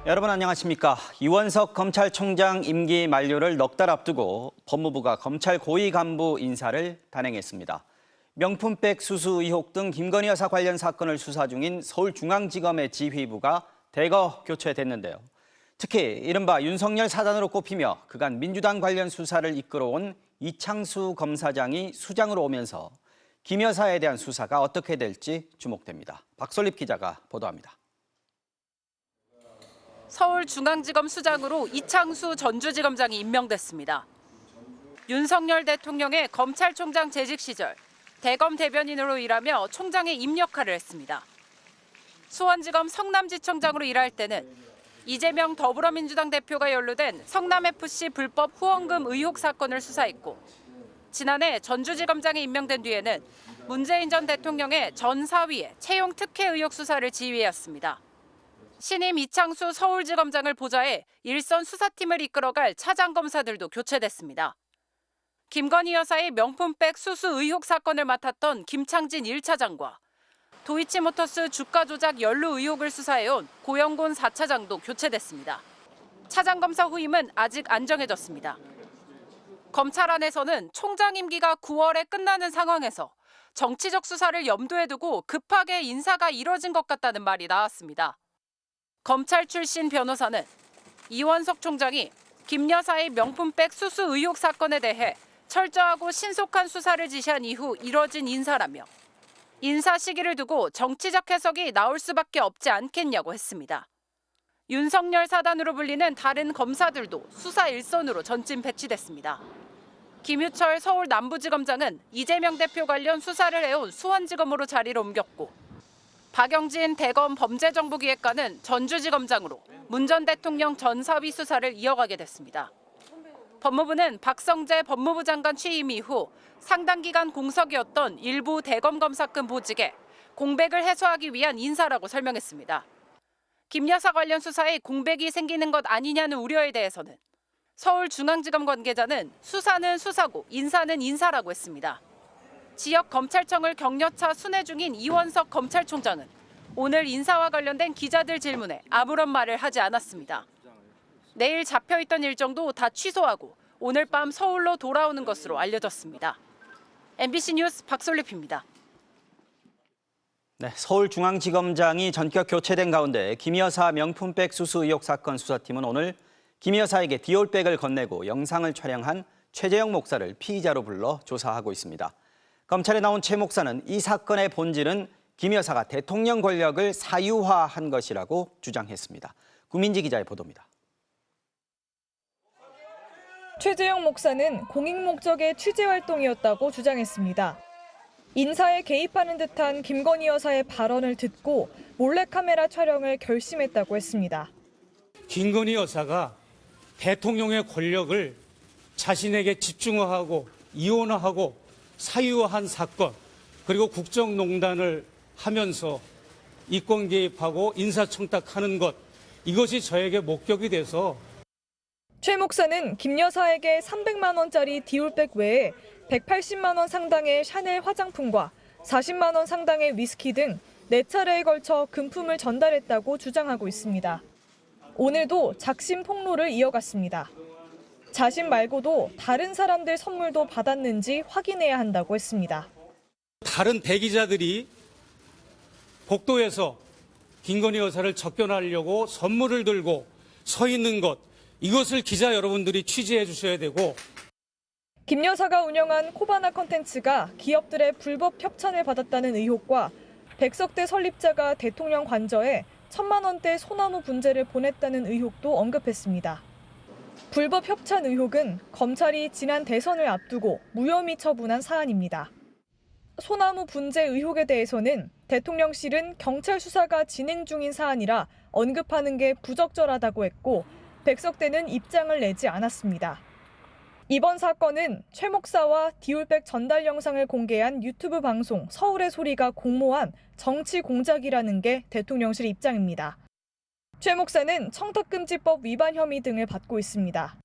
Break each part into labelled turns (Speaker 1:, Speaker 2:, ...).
Speaker 1: 여러분 안녕하십니까. 이원석 검찰총장 임기 만료를 넉 달 앞두고 법무부가 검찰 고위 간부 인사를 단행했습니다. 명품백 수수 의혹 등 김건희 여사 관련 사건을 수사 중인 서울중앙지검의 지휘부가 대거 교체됐는데요. 특히 이른바 윤석열 사단으로 꼽히며 그간 민주당 관련 수사를 이끌어온 이창수 검사장이 수장으로 오면서 김 여사에 대한 수사가 어떻게 될지 주목됩니다. 박솔립 기자가 보도합니다.
Speaker 2: 서울중앙지검 수장으로 이창수 전주지검장이 임명됐습니다. 윤석열 대통령의 검찰총장 재직 시절 대검 대변인으로 일하며 총장의 입 역할을 했습니다. 수원지검 성남지청장으로 일할 때는 이재명 더불어민주당 대표가 연루된 성남FC 불법 후원금 의혹 사건을 수사했고, 지난해 전주지검장에 임명된 뒤에는 문재인 전 대통령의 전 사위의 채용 특혜 의혹 수사를 지휘했습니다. 신임 이창수 서울지검장을 보좌해 일선 수사팀을 이끌어갈 차장검사들도 교체됐습니다. 김건희 여사의 명품백 수수 의혹 사건을 맡았던 김창진 1차장과 도이치모터스 주가 조작 연루 의혹을 수사해온 고영곤 4차장도 교체됐습니다. 차장검사 후임은 아직 안 정해졌습니다. 검찰 안에서는 총장 임기가 9월에 끝나는 상황에서 정치적 수사를 염두에 두고 급하게 인사가 이뤄진 것 같다는 말이 나왔습니다. 검찰 출신 변호사는 이원석 총장이 김 여사의 명품백 수수 의혹 사건에 대해 철저하고 신속한 수사를 지시한 이후 이뤄진 인사라며 인사 시기를 두고 정치적 해석이 나올 수밖에 없지 않겠냐고 했습니다. 윤석열 사단으로 불리는 다른 검사들도 수사 일선으로 전진 배치됐습니다. 김유철 서울 남부지검장은 이재명 대표 관련 수사를 해온 수원지검으로 자리를 옮겼고, 박영진 대검 범죄정보기획관은 전주지검장으로 문 전 대통령 전 사위 수사를 이어가게 됐습니다. 법무부는 박성재 법무부 장관 취임 이후 상당 기간 공석이었던 일부 대검 검사급 보직에 공백을 해소하기 위한 인사라고 설명했습니다. 김 여사 관련 수사에 공백이 생기는 것 아니냐는 우려에 대해서는 서울중앙지검 관계자는 수사는 수사고 인사는 인사라고 했습니다. 지역 검찰청을 격려차 순회 중인 이원석 검찰총장은 오늘 인사와 관련된 기자들 질문에 아무런 말을 하지 않았습니다. 내일 잡혀있던 일정도 다 취소하고 오늘 밤 서울로 돌아오는 것으로 알려졌습니다. MBC 뉴스 박솔립입니다.
Speaker 1: 네, 서울중앙지검장이 전격 교체된 가운데 김 여사 명품백 수수 의혹 사건 수사팀은 오늘 김 여사에게 디올백을 건네고 영상을 촬영한 최재형 목사를 피의자로 불러 조사하고 있습니다. 검찰에 나온 최 목사는 이 사건의 본질은 김 여사가 대통령 권력을 사유화한 것이라고 주장했습니다. 구민지 기자의 보도입니다.
Speaker 3: 최재형 목사는 공익 목적의 취재 활동이었다고 주장했습니다. 인사에 개입하는 듯한 김건희 여사의 발언을 듣고 몰래카메라 촬영을 결심했다고 했습니다.
Speaker 4: 김건희 여사가 대통령의 권력을 자신에게 집중화하고 이원화하고 사유화한 사건, 그리고 국정농단을 하면서 이권 개입하고 인사청탁하는 것, 이것이 저에게 목격이 돼서
Speaker 3: 최 목사는 김 여사에게 300만 원짜리 디올백 외에 180만 원 상당의 샤넬 화장품과 40만 원 상당의 위스키 등 4차례에 걸쳐 금품을 전달했다고 주장하고 있습니다. 오늘도 작심 폭로를 이어갔습니다. 자신 말고도 다른 사람들 선물도 받았는지 확인해야 한다고 했습니다.
Speaker 4: 다른 대기자들이 복도에서 김건희 여사를 접견하려고 선물을 들고 서 있는 것, 이것을 기자 여러분들이 취재해 주셔야 되고,
Speaker 3: 김 여사가 운영한 코바나 컨텐츠가 기업들의 불법 협찬을 받았다는 의혹과 백석대 설립자가 대통령 관저에 1,000만 원대 소나무 분재를 보냈다는 의혹도 언급했습니다. 불법 협찬 의혹은 검찰이 지난 대선을 앞두고 무혐의 처분한 사안입니다. 소나무 분재 의혹에 대해서는 대통령실은 경찰 수사가 진행 중인 사안이라 언급하는 게 부적절하다고 했고, 백석대는 입장을 내지 않았습니다. 이번 사건은 최 목사와 디올백 전달 영상을 공개한 유튜브 방송 서울의 소리가 공모한 정치 공작이라는 게 대통령실 입장입니다. 최 목사는 청탁금지법 위반 혐의 등을 받고 있습니다.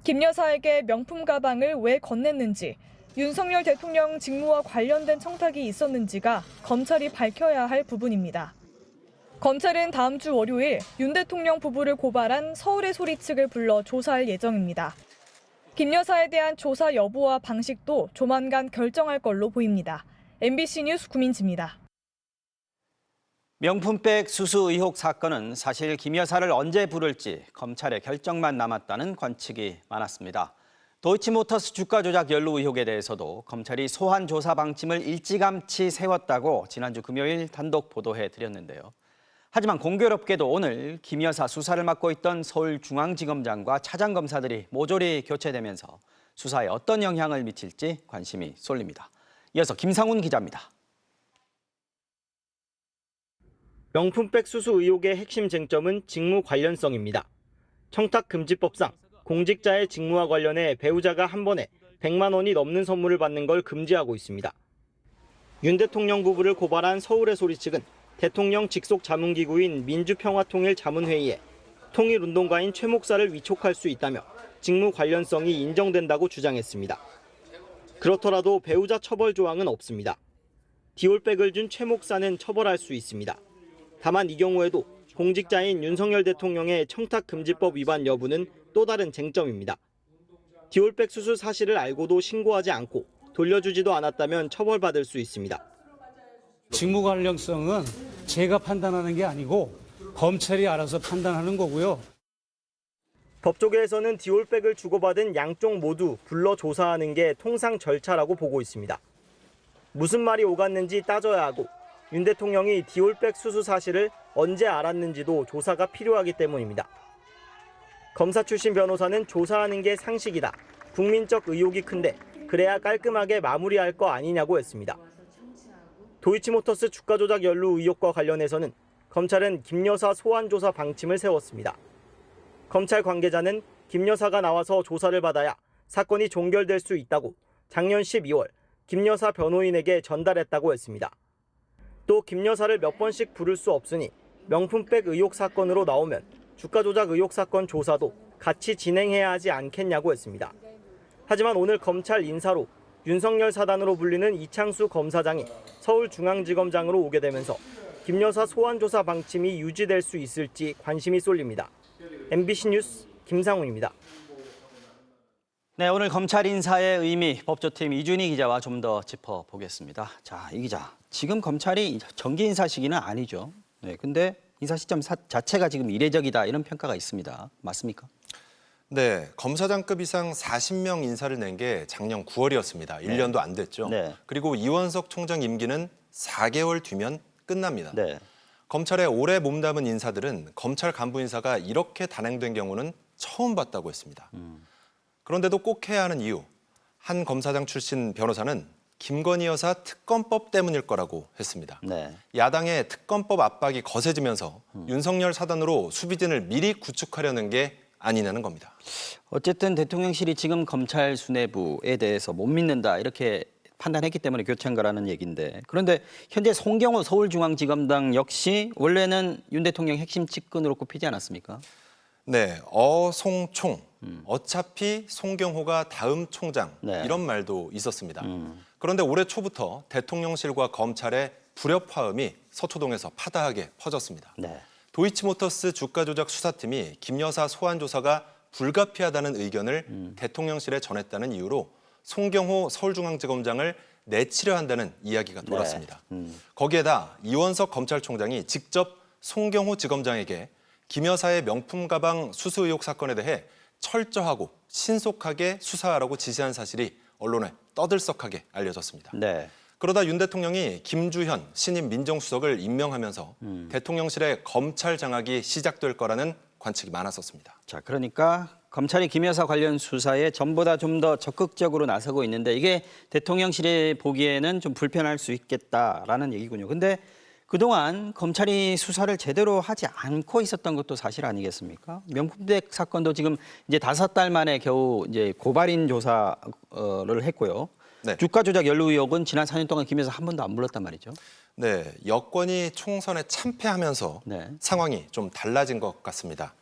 Speaker 3: 김 여사에게 명품 가방을 왜 건넸는지, 윤석열 대통령 직무와 관련된 청탁이 있었는지가 검찰이 밝혀야 할 부분입니다. 검찰은 다음 주 월요일 윤 대통령 부부를 고발한 서울의 소리 측을 불러 조사할 예정입니다. 김 여사에 대한 조사 여부와 방식도 조만간 결정할 걸로 보입니다. MBC 뉴스 구민지입니다.
Speaker 1: 명품백 수수 의혹 사건은 사실 김 여사를 언제 부를지 검찰의 결정만 남았다는 관측이 많았습니다. 도이치모터스 주가 조작 연루 의혹에 대해서도 검찰이 소환 조사 방침을 일찌감치 세웠다고 지난주 금요일 단독 보도해 드렸는데요. 하지만 공교롭게도 오늘 김 여사 수사를 맡고 있던 서울중앙지검장과 차장검사들이 모조리 교체되면서 수사에 어떤 영향을 미칠지 관심이 쏠립니다. 이어서 김상훈 기자입니다.
Speaker 5: 명품백 수수 의혹의 핵심 쟁점은 직무 관련성입니다. 청탁금지법상 공직자의 직무와 관련해 배우자가 한 번에 100만 원이 넘는 선물을 받는 걸 금지하고 있습니다. 윤 대통령 부부를 고발한 서울의 소리 측은 대통령 직속 자문기구인 민주평화통일자문회의에 통일운동가인 최 목사를 위촉할 수 있다며 직무 관련성이 인정된다고 주장했습니다. 그렇더라도 배우자 처벌 조항은 없습니다. 디올백을 준 최 목사는 처벌할 수 있습니다. 다만 이 경우에도 공직자인 윤석열 대통령의 청탁금지법 위반 여부는 또 다른 쟁점입니다. 디올백 수수 사실을 알고도 신고하지 않고 돌려주지도 않았다면 처벌받을 수 있습니다.
Speaker 4: 직무 관련성은 제가 판단하는 게 아니고 검찰이 알아서 판단하는 거고요.
Speaker 5: 법조계에서는 디올백을 주고받은 양쪽 모두 불러 조사하는 게 통상 절차라고 보고 있습니다. 무슨 말이 오갔는지 따져야 하고 윤 대통령이 디올백 수수 사실을 언제 알았는지도 조사가 필요하기 때문입니다. 검사 출신 변호사는 조사하는 게 상식이다. 국민적 의혹이 큰데 그래야 깔끔하게 마무리할 거 아니냐고 했습니다. 도이치모터스 주가 조작 연루 의혹과 관련해서는 검찰은 김 여사 소환 조사 방침을 세웠습니다. 검찰 관계자는 김 여사가 나와서 조사를 받아야 사건이 종결될 수 있다고 작년 12월 김 여사 변호인에게 전달했다고 했습니다. 또 김 여사를 몇 번씩 부를 수 없으니 명품백 의혹 사건으로 나오면 주가 조작 의혹 사건 조사도 같이 진행해야 하지 않겠냐고 했습니다. 하지만 오늘 검찰 인사로 윤석열 사단으로 불리는 이창수 검사장이 서울중앙지검장으로 오게 되면서 김 여사 소환 조사 방침이 유지될 수 있을지 관심이 쏠립니다. MBC 뉴스 김상훈입니다.
Speaker 1: 네, 오늘 검찰 인사의 의미 법조팀 이준희 기자와 좀 더 짚어보겠습니다. 자, 이 기자, 지금 검찰이 정기 인사 시기는 아니죠. 네, 근데 인사 시점 자체가 지금 이례적이다 이런 평가가 있습니다. 맞습니까?
Speaker 6: 네, 검사장급 이상 40명 인사를 낸 게 작년 9월이었습니다. 1년도 안 됐죠.
Speaker 1: 네.
Speaker 6: 그리고 이원석 총장 임기는 4개월 뒤면 끝납니다.
Speaker 1: 네.
Speaker 6: 검찰에 오래 몸담은 인사들은 검찰 간부 인사가 이렇게 단행된 경우는 처음 봤다고 했습니다. 그런데도 꼭 해야 하는 이유, 한 검사장 출신 변호사는 김건희 여사 특검법 때문일 거라고 했습니다.
Speaker 1: 네.
Speaker 6: 야당의 특검법 압박이 거세지면서 윤석열 사단으로 수비진을 미리 구축하려는 게 아니냐는 겁니다.
Speaker 1: 어쨌든 대통령실이 지금 검찰 수뇌부에 대해서 못 믿는다 이렇게 판단했기 때문에 교체한 거라는 얘기인데, 그런데 현재 송경호 서울중앙지검장 역시 원래는 윤 대통령 핵심 측근으로 꼽히지 않았습니까?
Speaker 6: 네, 송총. 어차피 송경호가 다음 총장
Speaker 1: 네.
Speaker 6: 이런 말도 있었습니다. 그런데 올해 초부터 대통령실과 검찰의 불협화음이 서초동에서 파다하게 퍼졌습니다.
Speaker 1: 네.
Speaker 6: 도이치모터스 주가 조작 수사팀이 김 여사 소환 조사가 불가피하다는 의견을 대통령실에 전했다는 이유로 송경호 서울중앙지검장을 내치려 한다는 이야기가 돌았습니다. 거기에다 이원석 검찰총장이 직접 송경호 지검장에게 김 여사의 명품 가방 수수 의혹 사건에 대해 철저하고 신속하게 수사하라고 지시한 사실이 언론에 떠들썩하게 알려졌습니다.
Speaker 1: 네.
Speaker 6: 그러다 윤 대통령이 김주현 신임 민정수석을 임명하면서 대통령실의 검찰 장악이 시작될 거라는 관측이 많았었습니다.
Speaker 1: 자, 그러니까 검찰이 김 여사 관련 수사에 전보다 좀 더 적극적으로 나서고 있는데 이게 대통령실이 보기에는 좀 불편할 수 있겠다라는 얘기군요. 근데 그동안 검찰이 수사를 제대로 하지 않고 있었던 것도 사실 아니겠습니까? 명품백 사건도 지금 이제 5달 만에 겨우 이제 고발인 조사를 했고요.
Speaker 6: 네.
Speaker 1: 주가 조작 연루 의혹은 지난 4년 동안 김 여사 한 번도 안 불렀단 말이죠.
Speaker 6: 네, 여권이 총선에 참패하면서
Speaker 1: 네.
Speaker 6: 상황이 좀 달라진 것 같습니다.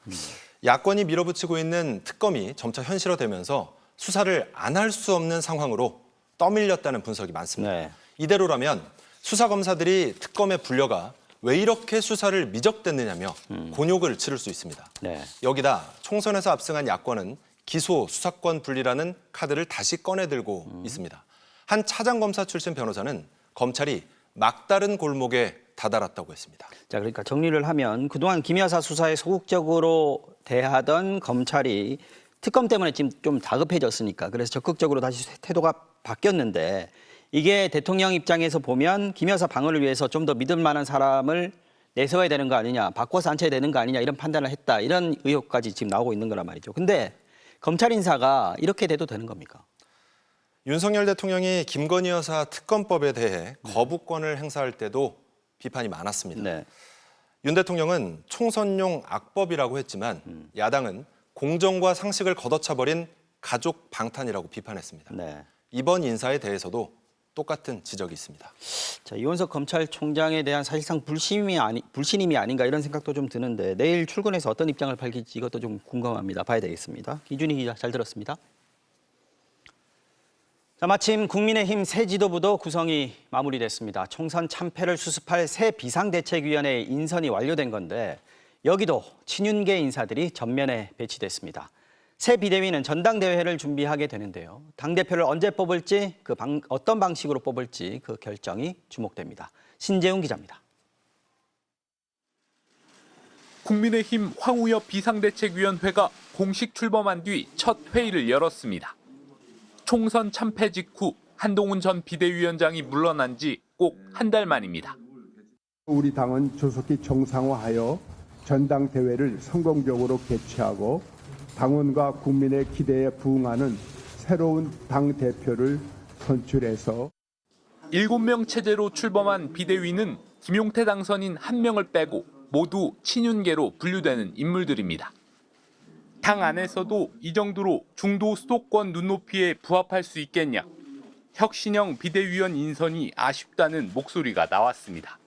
Speaker 6: 야권이 밀어붙이고 있는 특검이 점차 현실화되면서 수사를 안 할 수 없는 상황으로 떠밀렸다는 분석이 많습니다.
Speaker 1: 네.
Speaker 6: 이대로라면 수사검사들이 특검에 불려가 왜 이렇게 수사를 미적댔느냐며 곤욕을 치를 수 있습니다.
Speaker 1: 네.
Speaker 6: 여기다 총선에서 압승한 야권은 기소, 수사권 분리라는 카드를 다시 꺼내들고 있습니다. 한 차장검사 출신 변호사는 검찰이 막다른 골목에 다다랐다고 했습니다.
Speaker 1: 자, 그러니까 정리를 하면 그동안 김 여사 수사에 소극적으로 대하던 검찰이 특검 때문에 지금 좀 다급해졌으니까 그래서 적극적으로 다시 태도가 바뀌었는데 이게 대통령 입장에서 보면 김 여사 방어를 위해서 좀 더 믿을 만한 사람을 내세워야 되는 거 아니냐, 바꿔서 앉혀야 되는 거 아니냐 이런 판단을 했다. 이런 의혹까지 지금 나오고 있는 거란 말이죠. 근데 검찰 인사가 이렇게 돼도 되는 겁니까?
Speaker 6: 윤석열 대통령이 김건희 여사 특검법에 대해 거부권을 행사할 때도 비판이 많았습니다.
Speaker 1: 네.
Speaker 6: 윤 대통령은 총선용 악법이라고 했지만 야당은 공정과 상식을 걷어차버린 가족 방탄이라고 비판했습니다.
Speaker 1: 네.
Speaker 6: 이번 인사에 대해서도 똑같은 지적이 있습니다.
Speaker 1: 자, 이원석 검찰총장에 대한 사실상 불신임이 아닌가 이런 생각도 좀 드는데 내일 출근해서 어떤 입장을 밝힐지 이것도 좀 궁금합니다. 봐야 되겠습니다. 이준희 기자 잘 들었습니다. 자, 마침 국민의힘 새 지도부도 구성이 마무리됐습니다. 총선 참패를 수습할 새 비상대책위원회 인선이 완료된 건데 여기도 친윤계 인사들이 전면에 배치됐습니다. 새 비대위는 전당대회를 준비하게 되는데요. 당대표를 언제 뽑을지, 어떤 방식으로 뽑을지 그 결정이 주목됩니다. 신재웅 기자입니다.
Speaker 7: 국민의힘 황우엽 비상대책위원회가 공식 출범한 뒤 첫 회의를 열었습니다. 총선 참패 직후 한동훈 전 비대위원장이 물러난 지 꼭 한 달 만입니다.
Speaker 8: 우리 당은 조속히 정상화하여 전당대회를 성공적으로 개최하고 당원과 국민의 기대에 부응하는 새로운 당대표를 선출해서
Speaker 7: 7명 체제로 출범한 비대위는 김용태 당선인 1명을 빼고 모두 친윤계로 분류되는 인물들입니다. 당 안에서도 이 정도로 중도 수도권 눈높이에 부합할 수 있겠냐, 혁신형 비대위원 인선이 아쉽다는 목소리가 나왔습니다.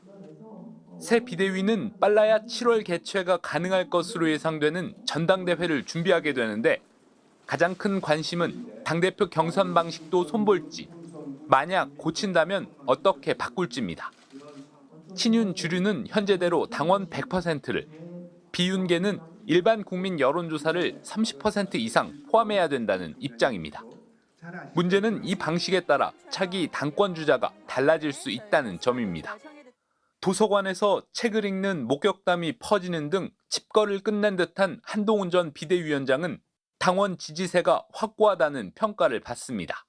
Speaker 7: 새 비대위는 빨라야 7월 개최가 가능할 것으로 예상되는 전당대회를 준비하게 되는데 가장 큰 관심은 당대표 경선 방식도 손볼지, 만약 고친다면 어떻게 바꿀지입니다. 친윤 주류는 현재대로 당원 100%를, 비윤계는 일반 국민 여론조사를 30% 이상 포함해야 된다는 입장입니다. 문제는 이 방식에 따라 차기 당권 주자가 달라질 수 있다는 점입니다. 도서관에서 책을 읽는 목격담이 퍼지는 등 칩거를 끝낸 듯한 한동훈 전 비대위원장은 당원 지지세가 확고하다는 평가를 받습니다.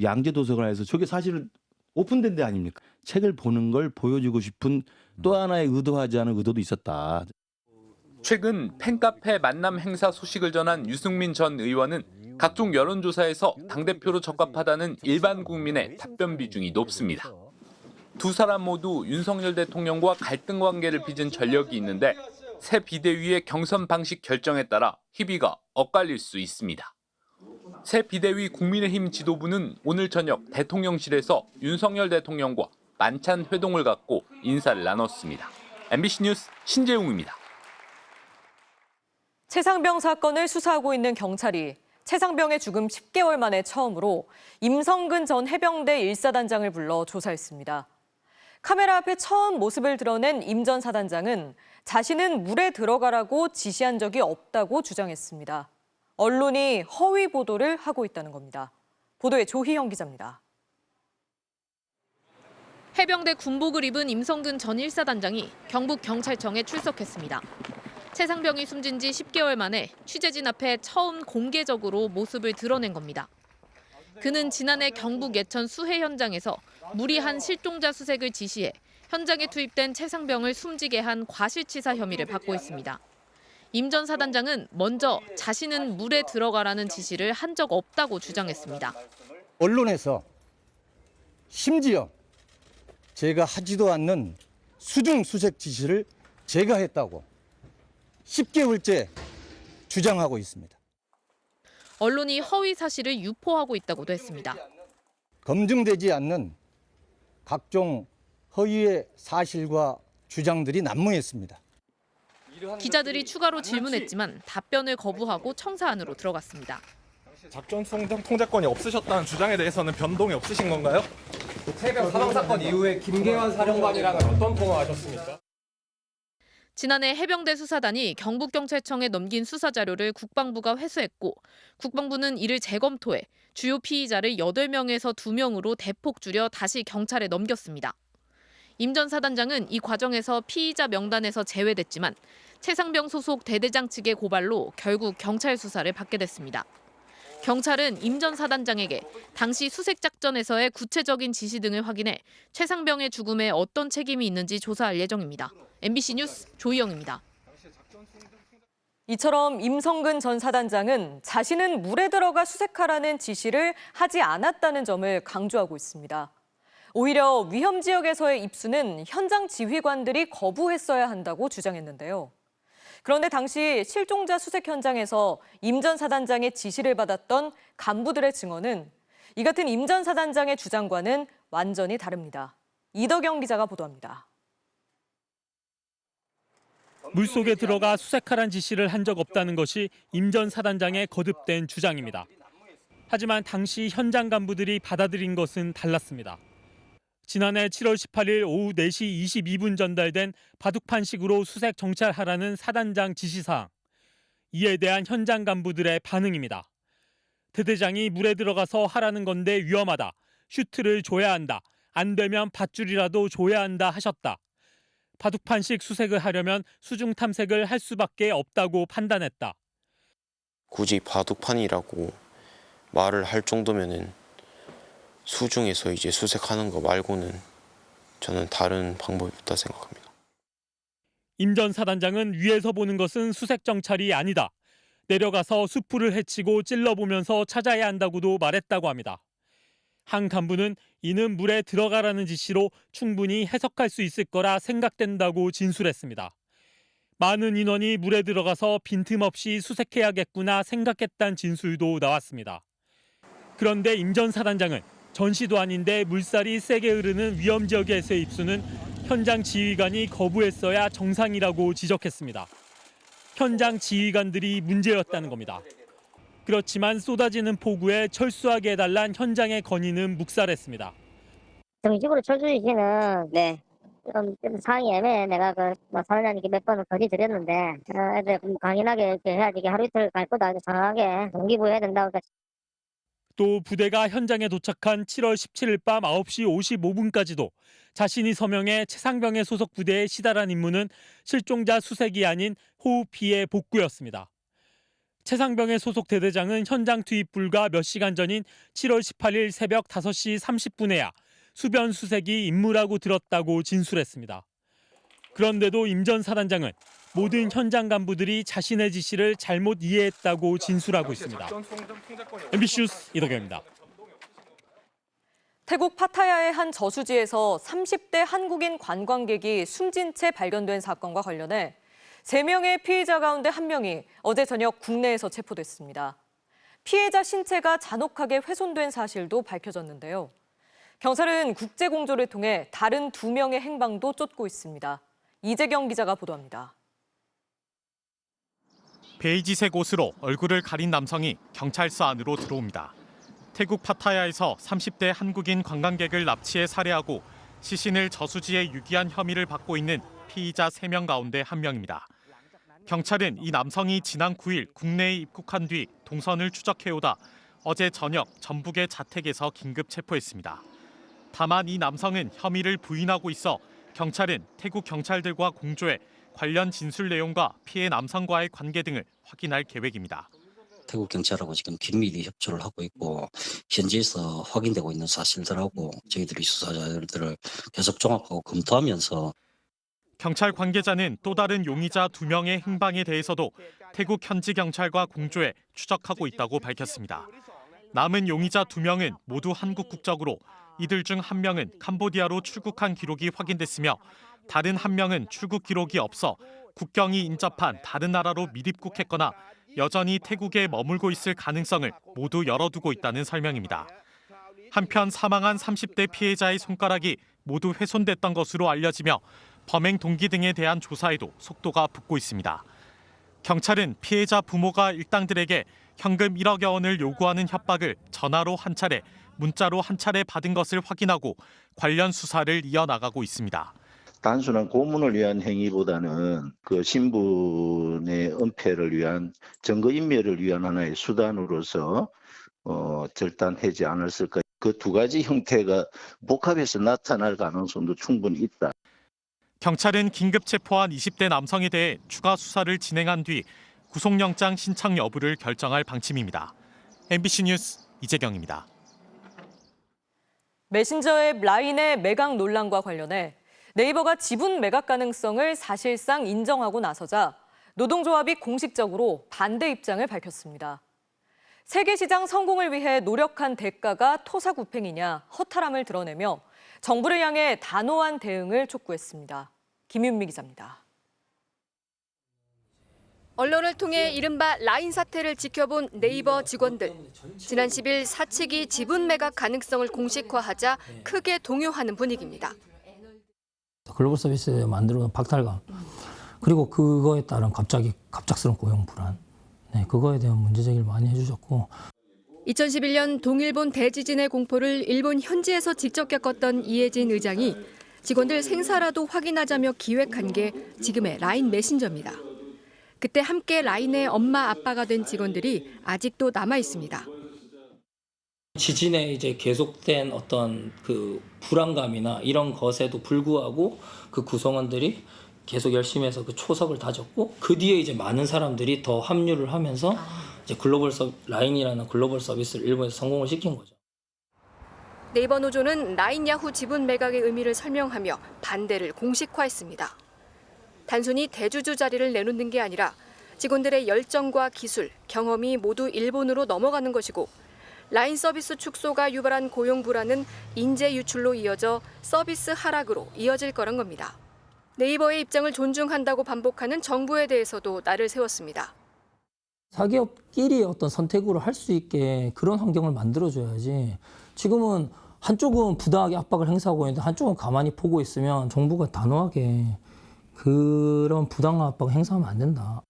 Speaker 9: 양재 도서관에서 저게 사실 오픈된 데 아닙니까? 책을 보는 걸 보여주고 싶은 또 하나의 의도하지 않은 의도도 있었다.
Speaker 7: 최근 팬카페 만남 행사 소식을 전한 유승민 전 의원은 각종 여론조사에서 당대표로 적합하다는 일반 국민의 답변 비중이 높습니다. 두 사람 모두 윤석열 대통령과 갈등 관계를 빚은 전력이 있는데 새 비대위의 경선 방식 결정에 따라 희비가 엇갈릴 수 있습니다. 새 비대위 국민의힘 지도부는 오늘 저녁 대통령실에서 윤석열 대통령과 만찬 회동을 갖고 인사를 나눴습니다. MBC 뉴스 신재웅입니다.
Speaker 10: 최상병 사건을 수사하고 있는 경찰이 최상병의 죽음 10개월 만에 처음으로 임성근 전 해병대 1사단장을 불러 조사했습니다. 카메라 앞에 처음 모습을 드러낸 임 전 사단장은 자신은 물에 들어가라고 지시한 적이 없다고 주장했습니다. 언론이 허위 보도를 하고 있다는 겁니다. 보도에 조희영 기자입니다.
Speaker 11: 해병대 군복을 입은 임성근 전 1사단장이 경북경찰청에 출석했습니다. 최상병이 숨진 지 10개월 만에 취재진 앞에 처음 공개적으로 모습을 드러낸 겁니다. 그는 지난해 경북 예천 수해 현장에서 무리한 실종자 수색을 지시해 현장에 투입된 최상병을 숨지게 한 과실치사 혐의를 받고 있습니다. 임 전 사단장은 먼저 자신은 물에 들어가라는 지시를 한 적 없다고 주장했습니다.
Speaker 12: 언론에서 심지어 제가 하지도 않는 수중 수색 지시를 제가 했다고 10개월째 주장하고 있습니다.
Speaker 11: 언론이 허위 사실을 유포하고 있다고도 했습니다.
Speaker 12: 검증되지 않는 각종 허위의 사실과 주장들이 난무했습니다.
Speaker 11: 기자들이 추가로 질문했지만 답변을 거부하고 청사 안으로 들어갔습니다.
Speaker 13: 작전 통제권이 없으셨다는 주장에 대해서는 변동이 없으신 건가요?
Speaker 14: 새벽 사망 사건 이후에 김계환 사령관이랑은 어떤 통화하셨습니까?
Speaker 11: 지난해 해병대 수사단이 경북경찰청에 넘긴 수사 자료를 국방부가 회수했고 국방부는 이를 재검토해 주요 피의자를 8명에서 2명으로 대폭 줄여 다시 경찰에 넘겼습니다. 임 전 사단장은 이 과정에서 피의자 명단에서 제외됐지만 최상병 소속 대대장 측의 고발로 결국 경찰 수사를 받게 됐습니다. 경찰은 임 전 사단장에게 당시 수색작전에서의 구체적인 지시 등을 확인해 최상병의 죽음에 어떤 책임이 있는지 조사할 예정입니다. MBC 뉴스 조희영입니다.
Speaker 10: 이처럼 임성근 전 사단장은 자신은 물에 들어가 수색하라는 지시를 하지 않았다는 점을 강조하고 있습니다. 오히려 위험 지역에서의 입수는 현장 지휘관들이 거부했어야 한다고 주장했는데요. 그런데 당시 실종자 수색 현장에서 임 전 사단장의 지시를 받았던 간부들의 증언은 이 같은 임 전 사단장의 주장과는 완전히 다릅니다. 이덕영 기자가 보도합니다.
Speaker 15: 물속에 들어가 수색하란 지시를 한 적 없다는 것이 임 전 사단장의 거듭된 주장입니다. 하지만 당시 현장 간부들이 받아들인 것은 달랐습니다. 지난해 7월 18일 오후 4시 22분 전달된 바둑판식으로 수색 정찰하라는 사단장 지시사항. 이에 대한 현장 간부들의 반응입니다. 대대장이 물에 들어가서 하라는 건데 위험하다. 슈트를 줘야 한다. 안 되면 밧줄이라도 줘야 한다 하셨다. 바둑판식 수색을 하려면 수중 탐색을 할 수밖에 없다고 판단했다.
Speaker 16: 굳이 바둑판이라고 말을 할 정도면은 수중에서 이제 수색하는 거 말고는 저는 다른 방법이 없다 생각합니다.
Speaker 15: 임 전 사단장은 위에서 보는 것은 수색 정찰이 아니다. 내려가서 수풀을 헤치고 찔러보면서 찾아야 한다고도 말했다고 합니다. 한 간부는 이는 물에 들어가라는 지시로 충분히 해석할 수 있을 거라 생각된다고 진술했습니다. 많은 인원이 물에 들어가서 빈틈없이 수색해야겠구나 생각했다는 진술도 나왔습니다. 그런데 임 전 사단장은 전시도 아닌데 물살이 세게 흐르는 위험 지역에서의 입수는 현장 지휘관이 거부했어야 정상이라고 지적했습니다. 현장 지휘관들이 문제였다는 겁니다. 그렇지만 쏟아지는 폭우에 철수하게 해달란 현장의 건의는 묵살했습니다.
Speaker 17: 정식으로 철수지시는 좀 상황이 애매해. 내가 사장님께 몇 번을 건의드렸는데 애들 강인하게 이렇게 해야지 이게 하루 이틀 갈 거다. 정확하게 동기부여해야 된다고.
Speaker 15: 또 부대가 현장에 도착한 7월 17일 밤 9시 55분까지도 자신이 서명해 최상병의 소속 부대에 시달한 임무는 실종자 수색이 아닌 호우 피해 복구였습니다. 최상병의 소속 대대장은 현장 투입 불과 몇 시간 전인 7월 18일 새벽 5시 30분에야 수변 수색이 임무라고 들었다고 진술했습니다. 그런데도 임 전 사단장은 모든 현장 간부들이 자신의 지시를 잘못 이해했다고 진술하고 있습니다. MBC 뉴스 이덕영입니다.
Speaker 10: 태국 파타야의 한 저수지에서 30대 한국인 관광객이 숨진 채 발견된 사건과 관련해 3명의 피해자 가운데 1명이 어제 저녁 국내에서 체포됐습니다. 피해자 신체가 잔혹하게 훼손된 사실도 밝혀졌는데요. 경찰은 국제공조를 통해 다른 2명의 행방도 쫓고 있습니다. 이재경 기자가 보도합니다.
Speaker 18: 베이지색 옷으로 얼굴을 가린 남성이 경찰서 안으로 들어옵니다. 태국 파타야에서 30대 한국인 관광객을 납치해 살해하고 시신을 저수지에 유기한 혐의를 받고 있는 피의자 3명 가운데 1명입니다. 경찰은 이 남성이 지난 9일 국내에 입국한 뒤 동선을 추적해오다 어제 저녁 전북의 자택에서 긴급 체포했습니다. 다만 이 남성은 혐의를 부인하고 있어 경찰은 태국 경찰들과 공조해 관련 진술 내용과 피해 남성과의 관계 등을 확인할 계획입니다.
Speaker 19: 태국 경찰하고 지금 긴밀히 협조를 하고 있고 현지에서 확인되고 있는 사실들하고 저희들이 수사 자료들을 계속 종합하고 검토하면서
Speaker 18: 경찰 관계자는 또 다른 용의자 2명의 행방에 대해서도 태국 현지 경찰과 공조해 추적하고 있다고 밝혔습니다. 남은 용의자 2명은 모두 한국 국적으로 이들 중 1명은 캄보디아로 출국한 기록이 확인됐으며 다른 1명은 출국 기록이 없어 국경이 인접한 다른 나라로 미입국했거나 여전히 태국에 머물고 있을 가능성을 모두 열어두고 있다는 설명입니다. 한편 사망한 30대 피해자의 손가락이 모두 훼손됐던 것으로 알려지며 범행 동기 등에 대한 조사에도 속도가 붙고 있습니다. 경찰은 피해자 부모가 일당들에게 현금 1억여 원을 요구하는 협박을 전화로 한 차례, 문자로 한 차례 받은 것을 확인하고 관련 수사를 이어나가고 있습니다.
Speaker 20: 단순한 고문을 위한 행위보다는 그 신분의 은폐를 위한 증거인멸을 위한 하나의 수단으로서 절단하지 않았을까. 그 두 가지 형태가 복합해서 나타날 가능성도 충분히 있다.
Speaker 18: 경찰은 긴급 체포한 20대 남성에 대해 추가 수사를 진행한 뒤 구속영장 신청 여부를 결정할 방침입니다. MBC 뉴스 이재경입니다.
Speaker 10: 메신저 앱 라인의 매각 논란과 관련해 네이버가 지분 매각 가능성을 사실상 인정하고 나서자 노동조합이 공식적으로 반대 입장을 밝혔습니다. 세계 시장 성공을 위해 노력한 대가가 토사구팽이냐 허탈함을 드러내며 정부를 향해 단호한 대응을 촉구했습니다. 김윤미 기자입니다.
Speaker 21: 언론을 통해 이른바 라인 사태를 지켜본 네이버 직원들. 지난 10일 사측이 지분 매각 가능성을 공식화하자 크게 동요하는 분위기입니다.
Speaker 22: 글로벌 서비스에 만들어놓은 박탈감, 그리고 그거에 따른 갑작스러운 고용 불안, 그거에 대한 문제 제기를 많이 해주셨고.
Speaker 21: 2011년 동일본 대지진의 공포를 일본 현지에서 직접 겪었던 이해진 의장이 직원들 생사라도 확인하자며 기획한 게 지금의 라인 메신저입니다. 그때 함께 라인의 엄마 아빠가 된 직원들이 아직도 남아 있습니다.
Speaker 22: 지진에 이제 계속된 어떤 그 불안감이나 이런 것에도 불구하고 그 구성원들이 계속 열심히 해서 그 초석을 다졌고, 그 뒤에 이제 많은 사람들이 더 합류를 하면서 이제 라인이라는 글로벌 서비스를 일본에서 성공을 시킨 거죠.
Speaker 21: 네이버 노조는 라인 야후 지분 매각의 의미를 설명하며 반대를 공식화했습니다. 단순히 대주주 자리를 내놓는 게 아니라 직원들의 열정과 기술, 경험이 모두 일본으로 넘어가는 것이고, 라인 서비스 축소가 유발한 고용 불안은 인재 유출로 이어져 서비스 하락으로 이어질 거란 겁니다. 네이버의 입장을 존중한다고 반복하는 정부에 대해서도 날을 세웠습니다.
Speaker 22: 사기업끼리 어떤 선택으로 할 수 있게 그런 환경을 만들어줘야지, 지금은 한쪽은 부당하게 압박을 행사하고 있는데 한쪽은 가만히 보고 있으면 정부가 단호하게 그런 부당한 압박을 행사하면 안 된다.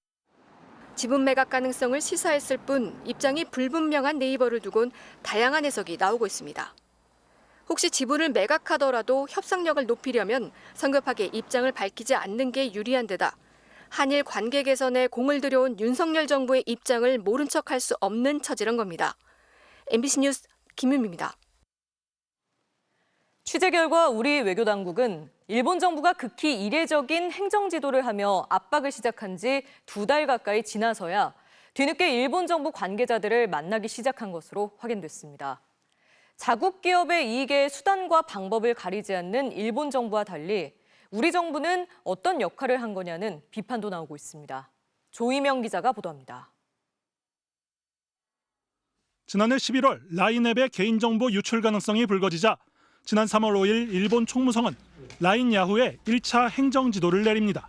Speaker 21: 지분 매각 가능성을 시사했을 뿐 입장이 불분명한 네이버를 두곤 다양한 해석이 나오고 있습니다. 혹시 지분을 매각하더라도 협상력을 높이려면 성급하게 입장을 밝히지 않는 게 유리한 데다 한일 관계 개선에 공을 들여온 윤석열 정부의 입장을 모른 척할 수 없는 처지란 겁니다. MBC 뉴스 김윤미입니다.
Speaker 10: 취재 결과 우리 외교당국은 일본 정부가 극히 이례적인 행정지도를 하며 압박을 시작한 지 2달 가까이 지나서야 뒤늦게 일본 정부 관계자들을 만나기 시작한 것으로 확인됐습니다. 자국 기업의 이익의 수단과 방법을 가리지 않는 일본 정부와 달리 우리 정부는 어떤 역할을 한 거냐는 비판도 나오고 있습니다. 조희명 기자가 보도합니다.
Speaker 23: 지난해 11월 라인앱의 개인정보 유출 가능성이 불거지자 지난 3월 5일 일본 총무성은 라인 야후에 1차 행정지도를 내립니다.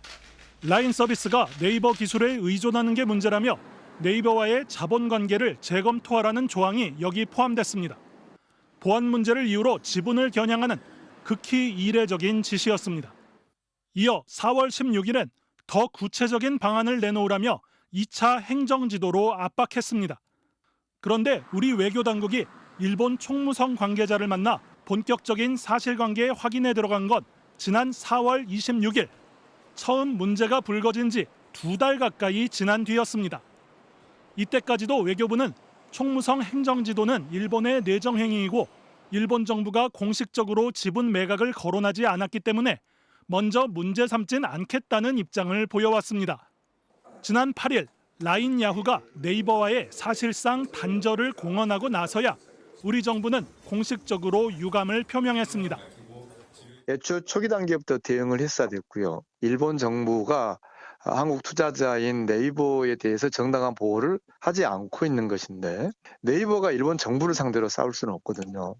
Speaker 23: 라인 서비스가 네이버 기술에 의존하는 게 문제라며 네이버와의 자본관계를 재검토하라는 조항이 여기 포함됐습니다. 보안 문제를 이유로 지분을 겨냥하는 극히 이례적인 지시였습니다. 이어 4월 16일엔 더 구체적인 방안을 내놓으라며 2차 행정지도로 압박했습니다. 그런데 우리 외교당국이 일본 총무성 관계자를 만나 본격적인 사실관계 확인에 들어간 건 지난 4월 26일, 처음 문제가 불거진 지 2달 가까이 지난 뒤였습니다. 이때까지도 외교부는 총무성 행정지도는 일본의 내정행위이고 일본 정부가 공식적으로 지분 매각을 거론하지 않았기 때문에 먼저 문제 삼진 않겠다는 입장을 보여왔습니다. 지난 8일 라인 야후가 네이버와의 사실상 단절을 공언하고 나서야 우리 정부는 공식적으로 유감을 표명했습니다.
Speaker 24: 애초 초기 단계부터 대응을 했어야 됐고요. 일본 정부가 한국 투자자인 네이버에 대해서 정당한 보호를 하지 않고 있는 것인데 네이버가 일본 정부를 상대로 싸울 수는 없거든요.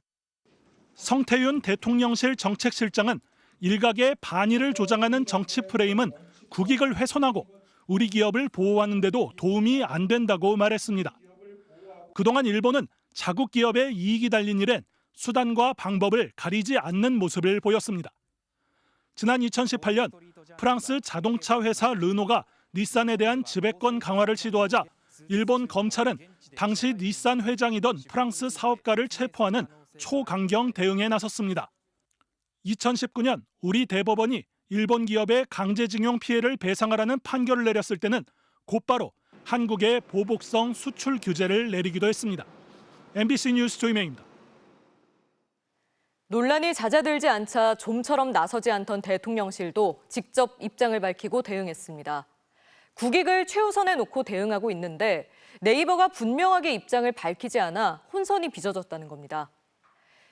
Speaker 23: 성태윤 대통령실 정책실장은 일각의 반의를 조장하는 정치 프레임은 국익을 훼손하고 우리 기업을 보호하는 데도 도움이 안 된다고 말했습니다. 그동안 일본은 자국 기업의 이익이 달린 일엔 수단과 방법을 가리지 않는 모습을 보였습니다. 지난 2018년 프랑스 자동차 회사 르노가 닛산에 대한 지배권 강화를 시도하자 일본 검찰은 당시 닛산 회장이던 프랑스 사업가를 체포하는 초강경 대응에 나섰습니다. 2019년 우리 대법원이 일본 기업의 강제징용 피해를 배상하라는 판결을 내렸을 때는 곧바로 한국에 보복성 수출 규제를 내리기도 했습니다. MBC 뉴스 조이명입니다.
Speaker 10: 논란이 잦아들지 않자 좀처럼 나서지 않던 대통령실도 직접 입장을 밝히고 대응했습니다. 국익을 최우선에 놓고 대응하고 있는데 네이버가 분명하게 입장을 밝히지 않아 혼선이 빚어졌다는 겁니다.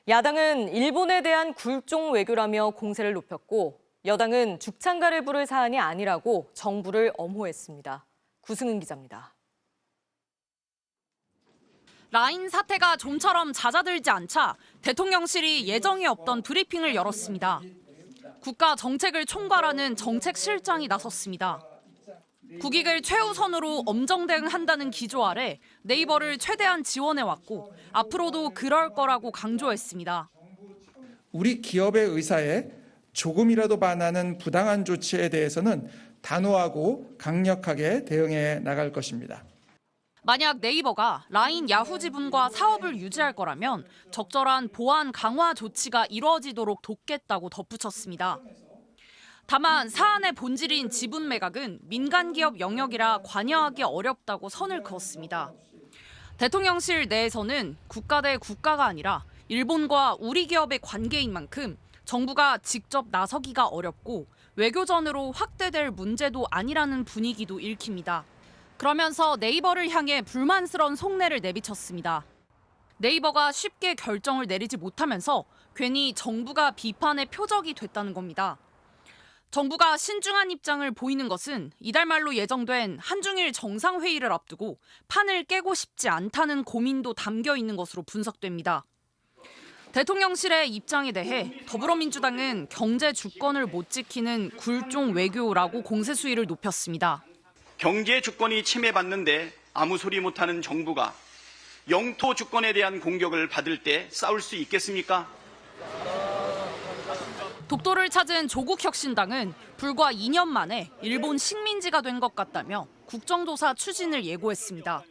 Speaker 10: 야당은 일본에 대한 굴종 외교라며 공세를 높였고 여당은 죽창가를 부를 사안이 아니라고 정부를 엄호했습니다. 구승은 기자입니다.
Speaker 2: 라인 사태가 좀처럼 잦아들지 않자 대통령실이 예정에 없던 브리핑을 열었습니다. 국가 정책을 총괄하는 정책실장이 나섰습니다. 국익을 최우선으로 엄정 대응한다는 기조 아래 네이버를 최대한 지원해왔고 앞으로도 그럴 거라고 강조했습니다.
Speaker 3: 우리 기업의 의사에 조금이라도 반하는 부당한 조치에 대해서는 단호하고 강력하게 대응해 나갈 것입니다.
Speaker 2: 만약 네이버가 라인 야후 지분과 사업을 유지할 거라면 적절한 보안 강화 조치가 이루어지도록 돕겠다고 덧붙였습니다. 다만 사안의 본질인 지분 매각은 민간 기업 영역이라 관여하기 어렵다고 선을 그었습니다. 대통령실 내에서는 국가 대 국가가 아니라 일본과 우리 기업의 관계인 만큼 정부가 직접 나서기가 어렵고 외교전으로 확대될 문제도 아니라는 분위기도 읽힙니다. 그러면서 네이버를 향해 불만스러운 속내를 내비쳤습니다. 네이버가 쉽게 결정을 내리지 못하면서 괜히 정부가 비판의 표적이 됐다는 겁니다. 정부가 신중한 입장을 보이는 것은 이달 말로 예정된 한중일 정상회의를 앞두고 판을 깨고 싶지 않다는 고민도 담겨 있는 것으로 분석됩니다. 대통령실의 입장에 대해 더불어민주당은 경제 주권을 못 지키는 굴종 외교라고 공세 수위를 높였습니다.
Speaker 4: 경제 주권이 침해받는데 아무 소리 못하는 정부가 영토 주권에 대한 공격을 받을 때 싸울 수 있겠습니까?
Speaker 2: 독도를 찾은 조국혁신당은 불과 2년 만에 일본 식민지가 된 것 같다며 국정조사 추진을 예고했습니다.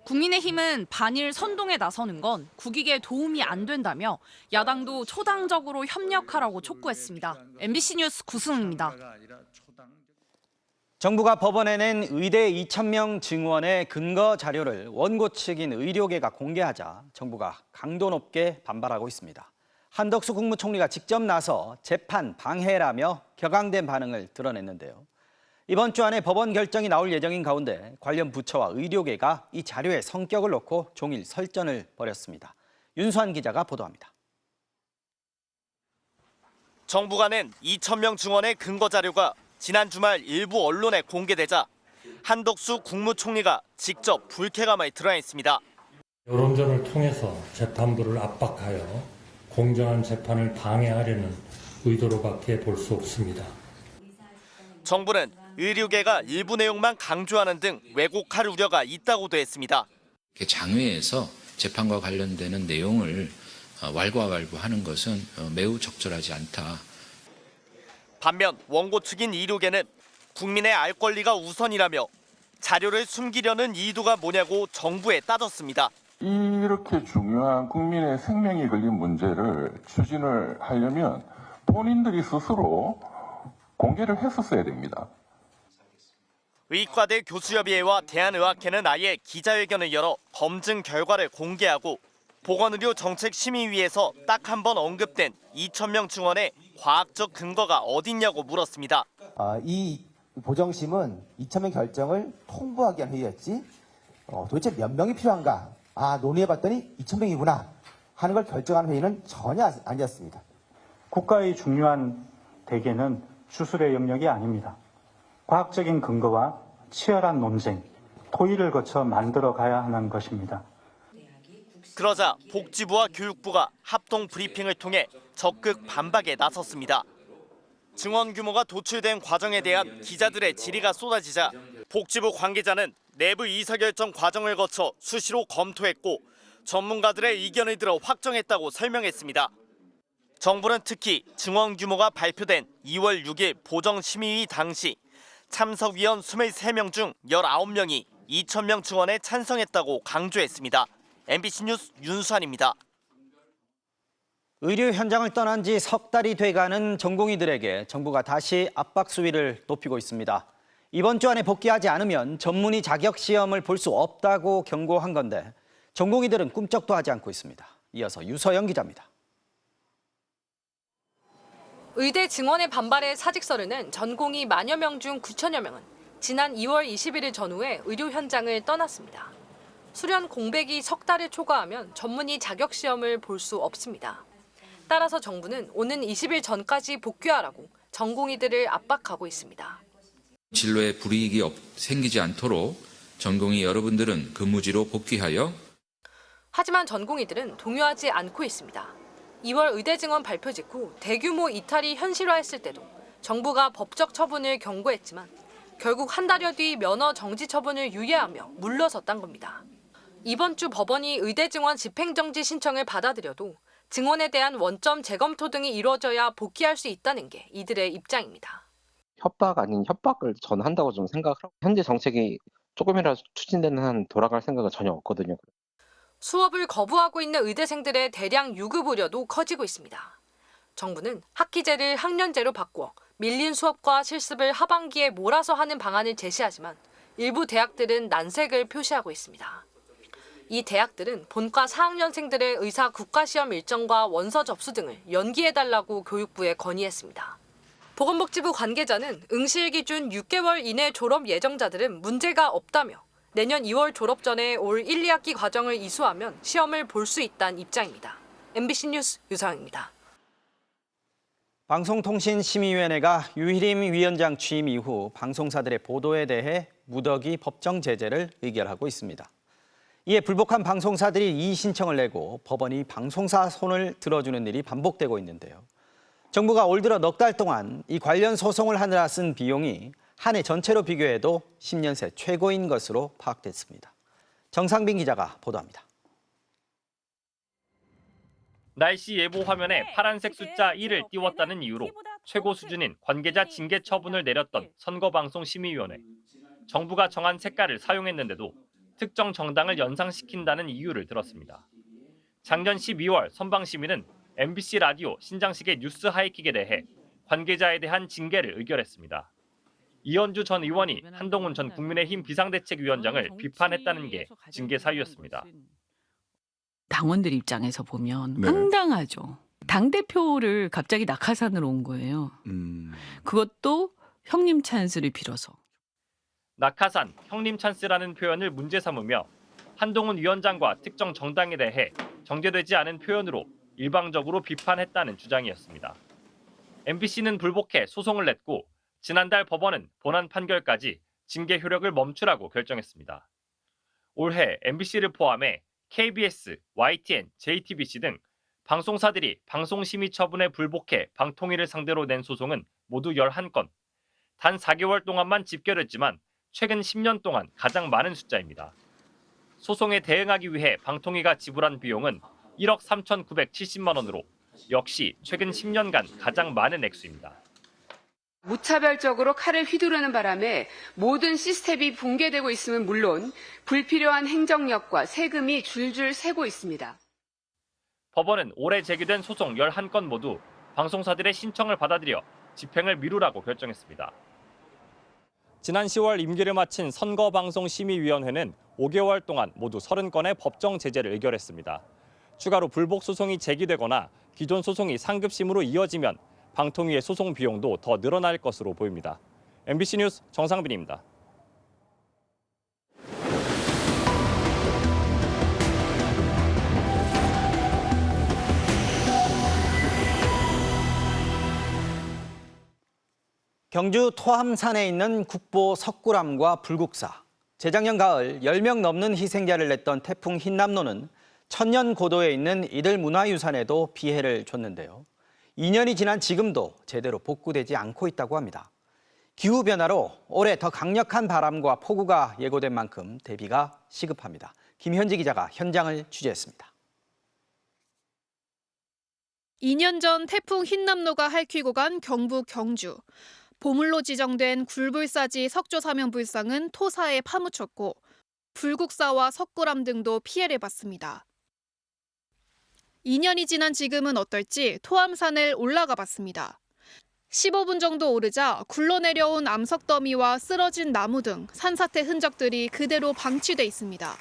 Speaker 2: 국민의힘은 반일 선동에 나서는 건 국익에 도움이 안 된다며 야당도 초당적으로 협력하라고 촉구했습니다. MBC 뉴스 구승입니다.
Speaker 1: 정부가 법원에 낸 의대 2,000명 증원의 근거 자료를 원고 측인 의료계가 공개하자 정부가 강도 높게 반발하고 있습니다. 한덕수 국무총리가 직접 나서 재판 방해라며 격앙된 반응을 드러냈는데요. 이번 주 안에 법원 결정이 나올 예정인 가운데 관련 부처와 의료계가 이 자료의 성격을 놓고 종일 설전을 벌였습니다. 윤수환 기자가 보도합니다.
Speaker 5: 정부가 낸 2,000명 증원의 근거 자료가 지난 주말 일부 언론에 공개되자 한덕수 국무총리가 직접 불쾌감을 드러냈습니다.
Speaker 25: 여론전을 통해서 재판부를 압박하여 공정한 재판을 방해하려는 의도로밖에 볼 수 없습니다.
Speaker 5: 정부는 의료계가 일부 내용만 강조하는 등 왜곡할 우려가 있다고도 했습니다.
Speaker 26: 장외에서 재판과 관련되는 내용을 왈가왈부하는 것은 매우 적절하지 않다.
Speaker 5: 반면 원고 측인 의료계는 국민의 알 권리가 우선이라며 자료를 숨기려는 의도가 뭐냐고 정부에 따졌습니다.
Speaker 27: 이렇게 중요한 국민의 생명이 걸린 문제를 추진을 하려면 본인들이 스스로 공개를 했었어야 됩니다.
Speaker 5: 의과대 교수협의회와 대한의학회는 아예 기자회견을 열어 검증 결과를 공개하고 보건의료정책심의위에서 딱 한 번 언급된 2,000명 증원의 과학적 근거가 어딨냐고 물었습니다.
Speaker 28: 이 보정심은 2,000명 결정을 통보하기 위한 회의였지 도대체 몇 명이 필요한가? 논의해봤더니 2,000명이구나 하는 걸 결정한 회의는 전혀 아니었습니다.
Speaker 29: 국가의 중요한 대계는 주술의 영역이 아닙니다. 과학적인 근거와 치열한 논쟁, 토의를 거쳐 만들어가야 하는 것입니다.
Speaker 5: 그러자 복지부와 교육부가 합동 브리핑을 통해 적극 반박에 나섰습니다. 증원 규모가 도출된 과정에 대한 기자들의 질의가 쏟아지자 복지부 관계자는 내부 의사결정 과정을 거쳐 수시로 검토했고 전문가들의 의견을 들어 확정했다고 설명했습니다. 정부는 특히 증원 규모가 발표된 2월 6일 보정심의위 당시 참석위원 23명 중 19명이 2,000명 증원에 찬성했다고 강조했습니다. MBC 뉴스 윤수환입니다.
Speaker 1: 의료 현장을 떠난 지 석 달이 돼가는 전공의들에게 정부가 다시 압박 수위를 높이고 있습니다. 이번 주 안에 복귀하지 않으면 전문의 자격 시험을 볼 수 없다고 경고한 건데 전공의들은 꿈쩍도 하지 않고 있습니다. 이어서 유서영 기자입니다.
Speaker 21: 의대 증원에 반발해 사직서를 낸 전공의 만여 명 중 9천여 명은 지난 2월 21일 전후에 의료 현장을 떠났습니다. 수련 공백이 석 달을 초과하면 전문의 자격 시험을 볼 수 없습니다. 따라서 정부는 오는 20일 전까지 복귀하라고 전공의들을 압박하고 있습니다.
Speaker 26: 진로에 불이익이 생기지 않도록 전공의 여러분들은 근무지로 복귀하여
Speaker 21: 하지만 전공의들은 동요하지 않고 있습니다. 2월 의대 증원 발표 직후 대규모 이탈이 현실화했을 때도 정부가 법적 처분을 경고했지만 결국 한 달여 뒤 면허 정지 처분을 유예하며 물러섰단 겁니다. 이번 주 법원이 의대 증원 집행정지 신청을 받아들여도 증원에 대한 원점 재검토 등이 이루어져야 복귀할 수 있다는 게 이들의 입장입니다.
Speaker 6: 협박 아닌 협박을 저는 한다고 좀 생각을 하고 현재 정책이 조금이라도 추진되는 한 돌아갈 생각은 전혀 없거든요.
Speaker 21: 수업을 거부하고 있는 의대생들의 대량 유급 우려도 커지고 있습니다. 정부는 학기제를 학년제로 바꾸어 밀린 수업과 실습을 하반기에 몰아서 하는 방안을 제시하지만 일부 대학들은 난색을 표시하고 있습니다. 이 대학들은 본과 4학년생들의 의사 국가시험 일정과 원서 접수 등을 연기해달라고 교육부에 건의했습니다. 보건복지부 관계자는 응시일 기준 6개월 이내 졸업 예정자들은 문제가 없다며 내년 2월 졸업 전에 올 1, 2학기 과정을 이수하면 시험을 볼 수 있다는 입장입니다. MBC 뉴스 유서영입니다.
Speaker 1: 방송통신심의위원회가 유희림 위원장 취임 이후 방송사들의 보도에 대해 무더기 법정 제재를 의결하고 있습니다. 이에 불복한 방송사들이 이의 신청을 내고 법원이 방송사 손을 들어주는 일이 반복되고 있는데요. 정부가 올 들어 넉 달 동안 이 관련 소송을 하느라 쓴 비용이 한 해 전체로 비교해도 10년 새 최고인 것으로 파악됐습니다. 정상빈 기자가 보도합니다.
Speaker 5: 날씨 예보 화면에 파란색 숫자 1을 띄웠다는 이유로 최고 수준인 관계자 징계 처분을 내렸던 선거방송심의위원회. 정부가 정한 색깔을 사용했는데도 특정 정당을 연상시킨다는 이유를 들었습니다. 작년 12월 선방심의는 MBC 라디오 신장식의 뉴스 하이킥에 대해 관계자에 대한 징계를 의결했습니다. 이현주 전 의원이 한동훈 전 국민의힘 비상대책위원장을 비판했다는 게 징계 사유였습니다.
Speaker 7: 당원들 입장에서 보면 황당하죠. 당대표를 갑자기 낙하산으로 온 거예요. 그것도 형님 찬스를 빌어서.
Speaker 5: 낙하산, 형님 찬스라는 표현을 문제 삼으며 한동훈 위원장과 특정 정당에 대해 정제되지 않은 표현으로 일방적으로 비판했다는 주장이었습니다. MBC는 불복해 소송을 냈고 지난달 법원은 본안 판결까지 징계 효력을 멈추라고 결정했습니다. 올해 MBC를 포함해 KBS, YTN, JTBC 등 방송사들이 방송심의 처분에 불복해 방통위를 상대로 낸 소송은 모두 11건. 단 4개월 동안만 집결했지만 최근 10년 동안 가장 많은 숫자입니다. 소송에 대응하기 위해 방통위가 지불한 비용은 1억 3,970만 원으로 역시 최근 10년간 가장 많은 액수입니다.
Speaker 8: 무차별적으로 칼을 휘두르는 바람에 모든 시스템이 붕괴되고 있음은 물론 불필요한 행정력과 세금이 줄줄 새고 있습니다.
Speaker 5: 법원은 올해 제기된 소송 11건 모두 방송사들의 신청을 받아들여 집행을 미루라고 결정했습니다. 지난 10월 임기를 마친 선거방송심의위원회는 5개월 동안 모두 30건의 법정 제재를 의결했습니다. 추가로 불복 소송이 제기되거나 기존 소송이 상급심으로 이어지면 방통위의 소송 비용도 더 늘어날 것으로 보입니다. MBC 뉴스 정상빈입니다.
Speaker 1: 경주 토함산에 있는 국보 석굴암과 불국사. 재작년 가을 10명 넘는 희생자를 냈던 태풍 흰남노는 천년 고도에 있는 이들 문화유산에도 피해를 줬는데요. 2년이 지난 지금도 제대로 복구되지 않고 있다고 합니다. 기후변화로 올해 더 강력한 바람과 폭우가 예고된 만큼 대비가 시급합니다. 김현지 기자가 현장을 취재했습니다.
Speaker 9: 2년 전 태풍 흰남노가 핥히고 간 경북 경주. 보물로 지정된 굴불사지 석조사면불상은 토사에 파묻혔고 불국사와 석굴암 등도 피해를 봤습니다. 2년이 지난 지금은 어떨지 토암산을 올라가 봤습니다. 15분 정도 오르자 굴러내려온 암석더미와 쓰러진 나무 등 산사태 흔적들이 그대로 방치돼 있습니다.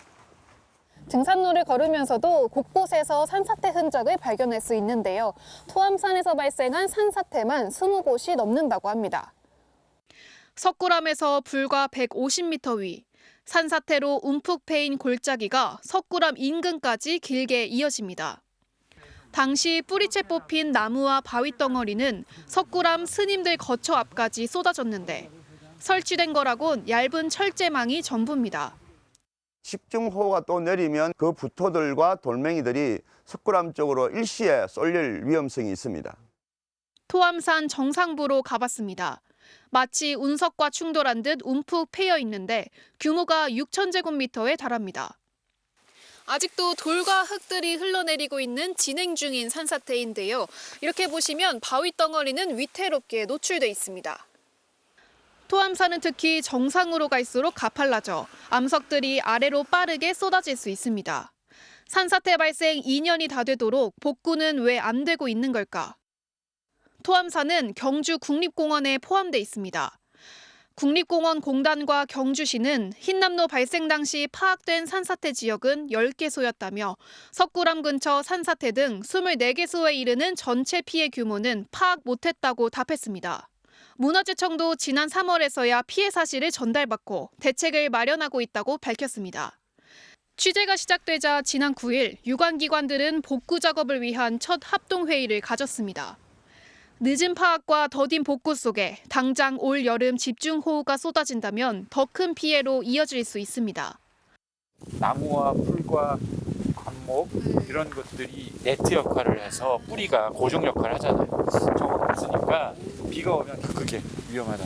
Speaker 11: 등산로를 걸으면서도 곳곳에서 산사태 흔적을 발견할 수 있는데요. 토암산에서 발생한 산사태만 20곳이 넘는다고 합니다.
Speaker 9: 석굴암에서 불과 150m 위, 산사태로 움푹 패인 골짜기가 석굴암 인근까지 길게 이어집니다. 당시 뿌리채 뽑힌 나무와 바위 덩어리는 석굴암 스님들 거처 앞까지 쏟아졌는데 설치된 거라곤 얇은 철제망이 전부입니다.
Speaker 12: 집중호우가 또 내리면 그 부토들과 돌멩이들이 석굴암 쪽으로 일시에 쏠릴 위험성이 있습니다.
Speaker 9: 토암산 정상부로 가봤습니다. 마치 운석과 충돌한 듯 움푹 패여 있는데 규모가 6,000제곱미터에 달합니다. 아직도 돌과 흙들이 흘러내리고 있는 진행 중인 산사태인데요. 이렇게 보시면 바위 덩어리는 위태롭게 노출돼 있습니다. 토암산은 특히 정상으로 갈수록 가팔라져 암석들이 아래로 빠르게 쏟아질 수 있습니다. 산사태 발생 2년이 다 되도록 복구는 왜 안 되고 있는 걸까? 토암산은 경주 국립공원에 포함돼 있습니다. 국립공원공단과 경주시는 흰남노 발생 당시 파악된 산사태 지역은 10개소였다며 석굴암 근처 산사태 등 24개소에 이르는 전체 피해 규모는 파악 못했다고 답했습니다. 문화재청도 지난 3월에서야 피해 사실을 전달받고 대책을 마련하고 있다고 밝혔습니다. 취재가 시작되자 지난 9일 유관기관들은 복구 작업을 위한 첫 합동회의를 가졌습니다. 늦은 파악과 더딘 복구 속에 당장 올 여름 집중호우가 쏟아진다면 더 큰 피해로 이어질 수 있습니다.
Speaker 13: 나무와 풀과 관목 이런 것들이 네트 역할을 해서 뿌리가 고정 역할을 하잖아요. 저건 없으니까 비가 오면 그게 위험하다.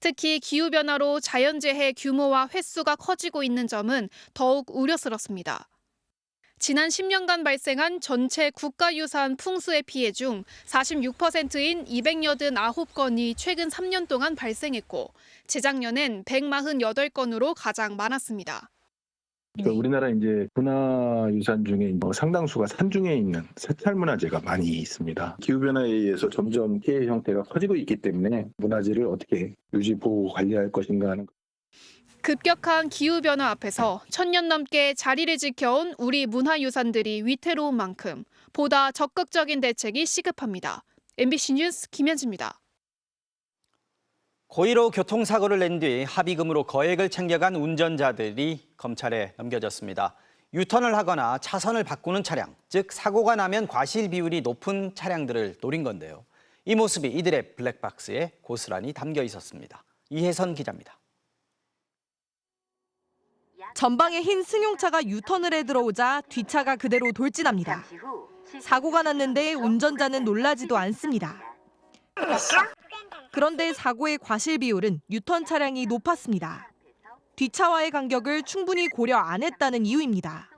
Speaker 9: 특히 기후변화로 자연재해 규모와 횟수가 커지고 있는 점은 더욱 우려스럽습니다. 지난 10년간 발생한 전체 국가유산 풍수의 피해 중 46%인 289건이 최근 3년 동안 발생했고 재작년엔 148건으로 가장 많았습니다.
Speaker 14: 우리나라 이제 문화유산 중에 상당수가 산중에 있는 사찰문화재가 많이 있습니다. 기후변화에 의해서 점점 피해 형태가 커지고 있기 때문에 문화재를 어떻게 유지, 보호, 관리할 것인가 하는
Speaker 9: 급격한 기후변화 앞에서 1000년 넘게 자리를 지켜온 우리 문화유산들이 위태로운 만큼 보다 적극적인 대책이 시급합니다. MBC 뉴스 김현지입니다.
Speaker 1: 고의로 교통사고를 낸 뒤 합의금으로 거액을 챙겨간 운전자들이 검찰에 넘겨졌습니다. 유턴을 하거나 차선을 바꾸는 차량, 즉 사고가 나면 과실 비율이 높은 차량들을 노린 건데요. 이 모습이 이들의 블랙박스에 고스란히 담겨 있었습니다. 이혜선 기자입니다.
Speaker 15: 전방에 흰 승용차가 유턴을 해 들어오자 뒷차가 그대로 돌진합니다. 사고가 났는데 운전자는 놀라지도 않습니다. 그런데 사고의 과실 비율은 유턴 차량이 높았습니다. 뒷차와의 간격을 충분히 고려 안 했다는 이유입니다.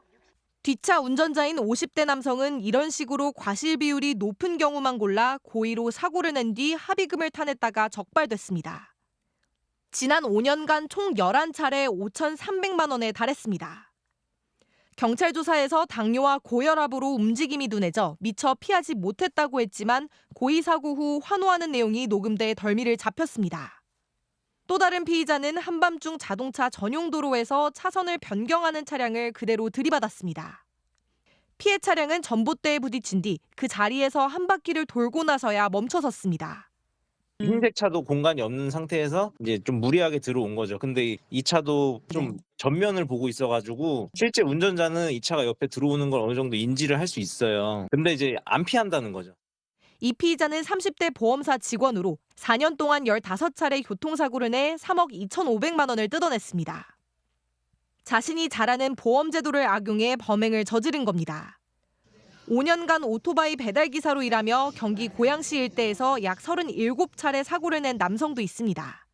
Speaker 15: 뒷차 운전자인 50대 남성은 이런 식으로 과실 비율이 높은 경우만 골라 고의로 사고를 낸 뒤 합의금을 타냈다가 적발됐습니다. 지난 5년간 총 11차례 5,300만 원에 달했습니다. 경찰 조사에서 당뇨와 고혈압으로 움직임이 둔해져 미처 피하지 못했다고 했지만 고의 사고 후 환호하는 내용이 녹음돼 덜미를 잡혔습니다. 또 다른 피의자는 한밤중 자동차 전용 도로에서 차선을 변경하는 차량을 그대로 들이받았습니다. 피해 차량은 전봇대에 부딪힌 뒤 그 자리에서 한 바퀴를 돌고 나서야 멈춰섰습니다.
Speaker 16: 흰색 차도 공간이 없는 상태에서 이제 좀 무리하게 들어온 거죠. 근데 이 차도 좀 전면을 보고 있어가지고 실제 운전자는 이 차가 옆에 들어오는 걸 어느 정도 인지를 할 수 있어요. 근데 이제 안 피한다는 거죠.
Speaker 15: 이 피의자는 30대 보험사 직원으로 4년 동안 15차례 교통사고를 내 3억 2,500만 원을 뜯어냈습니다. 자신이 잘 아는 보험 제도를 악용해 범행을 저지른 겁니다. 5년간 오토바이 배달기사로 일하며 경기 고양시 일대에서 약 37차례 사고를 낸 남성도 있습니다.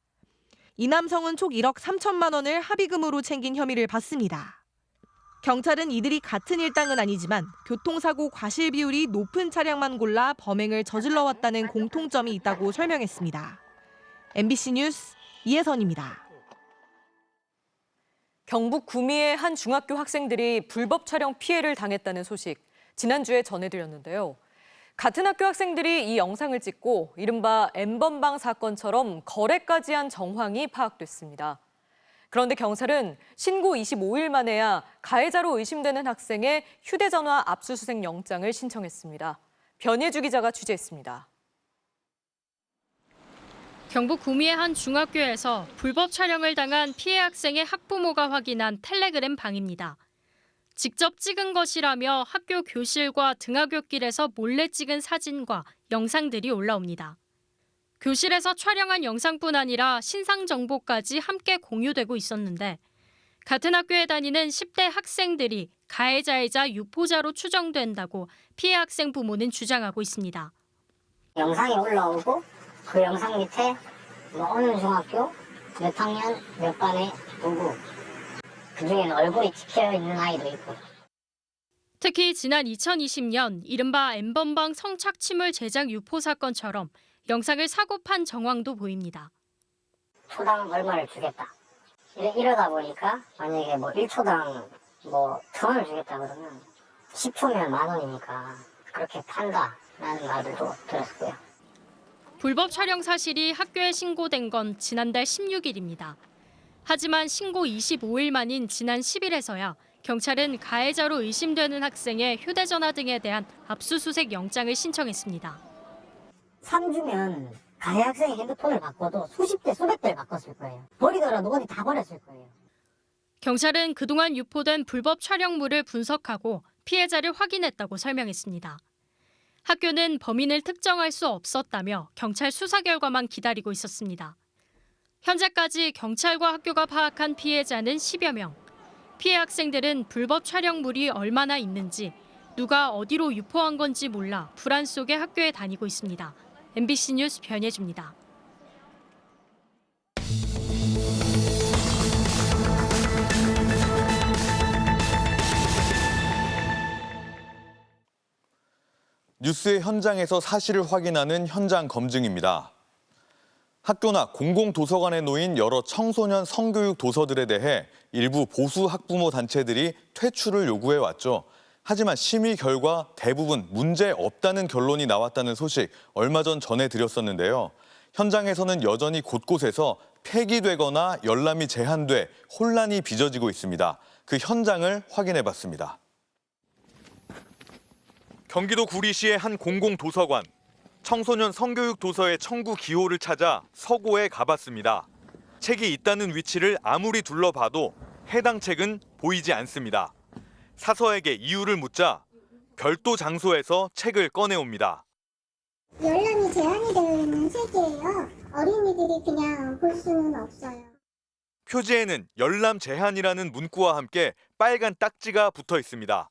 Speaker 15: 이 남성은 총 1억 3천만 원을 합의금으로 챙긴 혐의를 받습니다. 경찰은 이들이 같은 일당은 아니지만 교통사고 과실 비율이 높은 차량만 골라 범행을 저질러왔다는 공통점이 있다고 설명했습니다. MBC 뉴스 이혜선입니다.
Speaker 3: 경북 구미의 한 중학교 학생들이 불법 촬영 피해를 당했다는 소식 지난주에 전해드렸는데요. 같은 학교 학생들이 이 영상을 찍고 이른바 N번방 사건처럼 거래까지 한 정황이 파악됐습니다. 그런데 경찰은 신고 25일 만에야 가해자로 의심되는 학생의 휴대전화 압수수색 영장을 신청했습니다. 변예주 기자가 취재했습니다.
Speaker 10: 경북 구미의 한 중학교에서 불법 촬영을 당한 피해 학생의 학부모가 확인한 텔레그램 방입니다. 직접 찍은 것이라며 학교 교실과 등하굣길에서 몰래 찍은 사진과 영상들이 올라옵니다. 교실에서 촬영한 영상뿐 아니라 신상 정보까지 함께 공유되고 있었는데 같은 학교에 다니는 10대 학생들이 가해자이자 유포자로 추정된다고 피해 학생 부모는 주장하고 있습니다.
Speaker 17: 영상이 올라오고 그 영상 밑에 어느 중학교, 몇 학년, 몇 반에 누구, 그중에는 얼굴이 찍혀 있는 아이도 있고.
Speaker 10: 특히 지난 2020년 이른바 N번방 성착취물 제작 유포 사건처럼 영상을 사고 판 정황도 보입니다.
Speaker 17: 초당 얼마를 주겠다. 이러다 보니까 만약에 1초당 1,000원을 주겠다 그러면 10초면 10,000원이니까 그렇게 판다라는 말들도 들었고요.
Speaker 10: 불법 촬영 사실이 학교에 신고된 건 지난달 16일입니다. 하지만 신고 25일 만인 지난 10일에서야 경찰은 가해자로 의심되는 학생의 휴대전화 등에 대한 압수수색 영장을 신청했습니다.
Speaker 17: 3주면 가해 학생의 핸드폰을 바꿔도 수십 대, 수백 대를 바꿨을 거예요. 버리더라도 어디 다 버렸을 거예요.
Speaker 10: 경찰은 그동안 유포된 불법 촬영물을 분석하고 피해자를 확인했다고 설명했습니다. 학교는 범인을 특정할 수 없었다며 경찰 수사 결과만 기다리고 있었습니다. 현재까지 경찰과 학교가 파악한 피해자는 10여 명. 피해 학생들은 불법 촬영물이 얼마나 있는지, 누가 어디로 유포한 건지 몰라 불안 속에 학교에 다니고 있습니다. MBC 뉴스 변예주입니다.
Speaker 18: 뉴스의 현장에서 사실을 확인하는 현장 검증입니다. 학교나 공공도서관에 놓인 여러 청소년 성교육 도서들에 대해 일부 보수 학부모 단체들이 퇴출을 요구해왔죠. 하지만 심의 결과 대부분 문제 없다는 결론이 나왔다는 소식 얼마 전 전해드렸었는데요. 현장에서는 여전히 곳곳에서 폐기되거나 열람이 제한돼 혼란이 빚어지고 있습니다. 그 현장을 확인해봤습니다. 경기도 구리시의 한 공공도서관. 청소년 성교육 도서의 청구 기호를 찾아 서고에 가봤습니다. 책이 있다는 위치를 아무리 둘러봐도 해당 책은 보이지 않습니다. 사서에게 이유를 묻자 별도 장소에서 책을 꺼내옵니다.
Speaker 19: 열람이 제한이 되어 있는 책이에요. 어린이들이 그냥 볼 수는 없어요.
Speaker 18: 표지에는 열람 제한이라는 문구와 함께 빨간 딱지가 붙어 있습니다.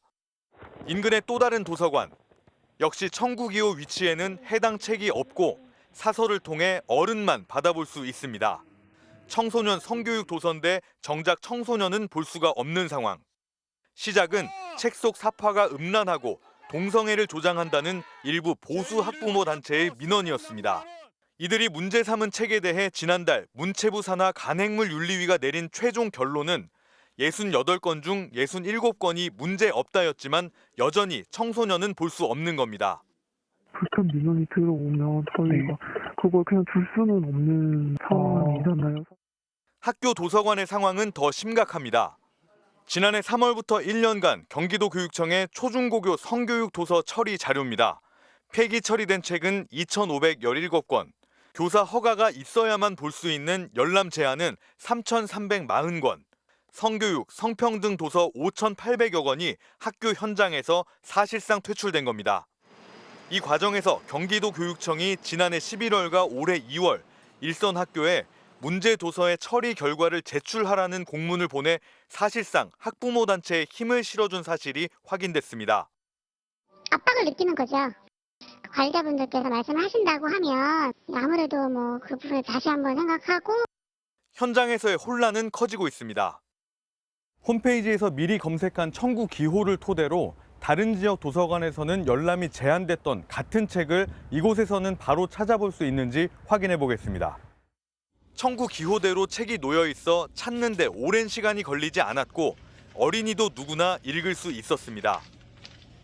Speaker 18: 인근의 또 다른 도서관. 역시 청구기호 위치에는 해당 책이 없고 사서를 통해 어른만 받아볼 수 있습니다. 청소년 성교육 도서인데 정작 청소년은 볼 수가 없는 상황. 시작은 책 속 사파가 음란하고 동성애를 조장한다는 일부 보수 학부모 단체의 민원이었습니다. 이들이 문제 삼은 책에 대해 지난달 문체부 산하 간행물윤리위가 내린 최종 결론은 68건 중 67건이 문제 없다였지만 여전히 청소년은 볼 수 없는 겁니다.
Speaker 20: 불참 민원이 들어오면 저희가 그걸 그냥 둘 수는 없는 상황이잖아요.
Speaker 18: 학교 도서관의 상황은 더 심각합니다. 지난해 3월부터 1년간 경기도 교육청의 초중고교 성교육 도서 처리 자료입니다. 폐기 처리된 책은 2,517권, 교사 허가가 있어야만 볼 수 있는 열람 제한은 3,340권, 성교육, 성평등 도서 5,800여 권이 학교 현장에서 사실상 퇴출된 겁니다. 이 과정에서 경기도 교육청이 지난해 11월과 올해 2월 일선 학교에 문제 도서의 처리 결과를 제출하라는 공문을 보내 사실상 학부모 단체에 힘을 실어준 사실이 확인됐습니다.
Speaker 19: 압박을 느끼는 거죠. 관리자분들께서 말씀하신다고 하면 아무래도 그 부분을 다시 한번 생각하고.
Speaker 18: 현장에서의 혼란은 커지고 있습니다. 홈페이지에서 미리 검색한 청구 기호를 토대로 다른 지역 도서관에서는 열람이 제한됐던 같은 책을 이곳에서는 바로 찾아볼 수 있는지 확인해 보겠습니다. 청구 기호대로 책이 놓여 있어 찾는데 오랜 시간이 걸리지 않았고 어린이도 누구나 읽을 수 있었습니다.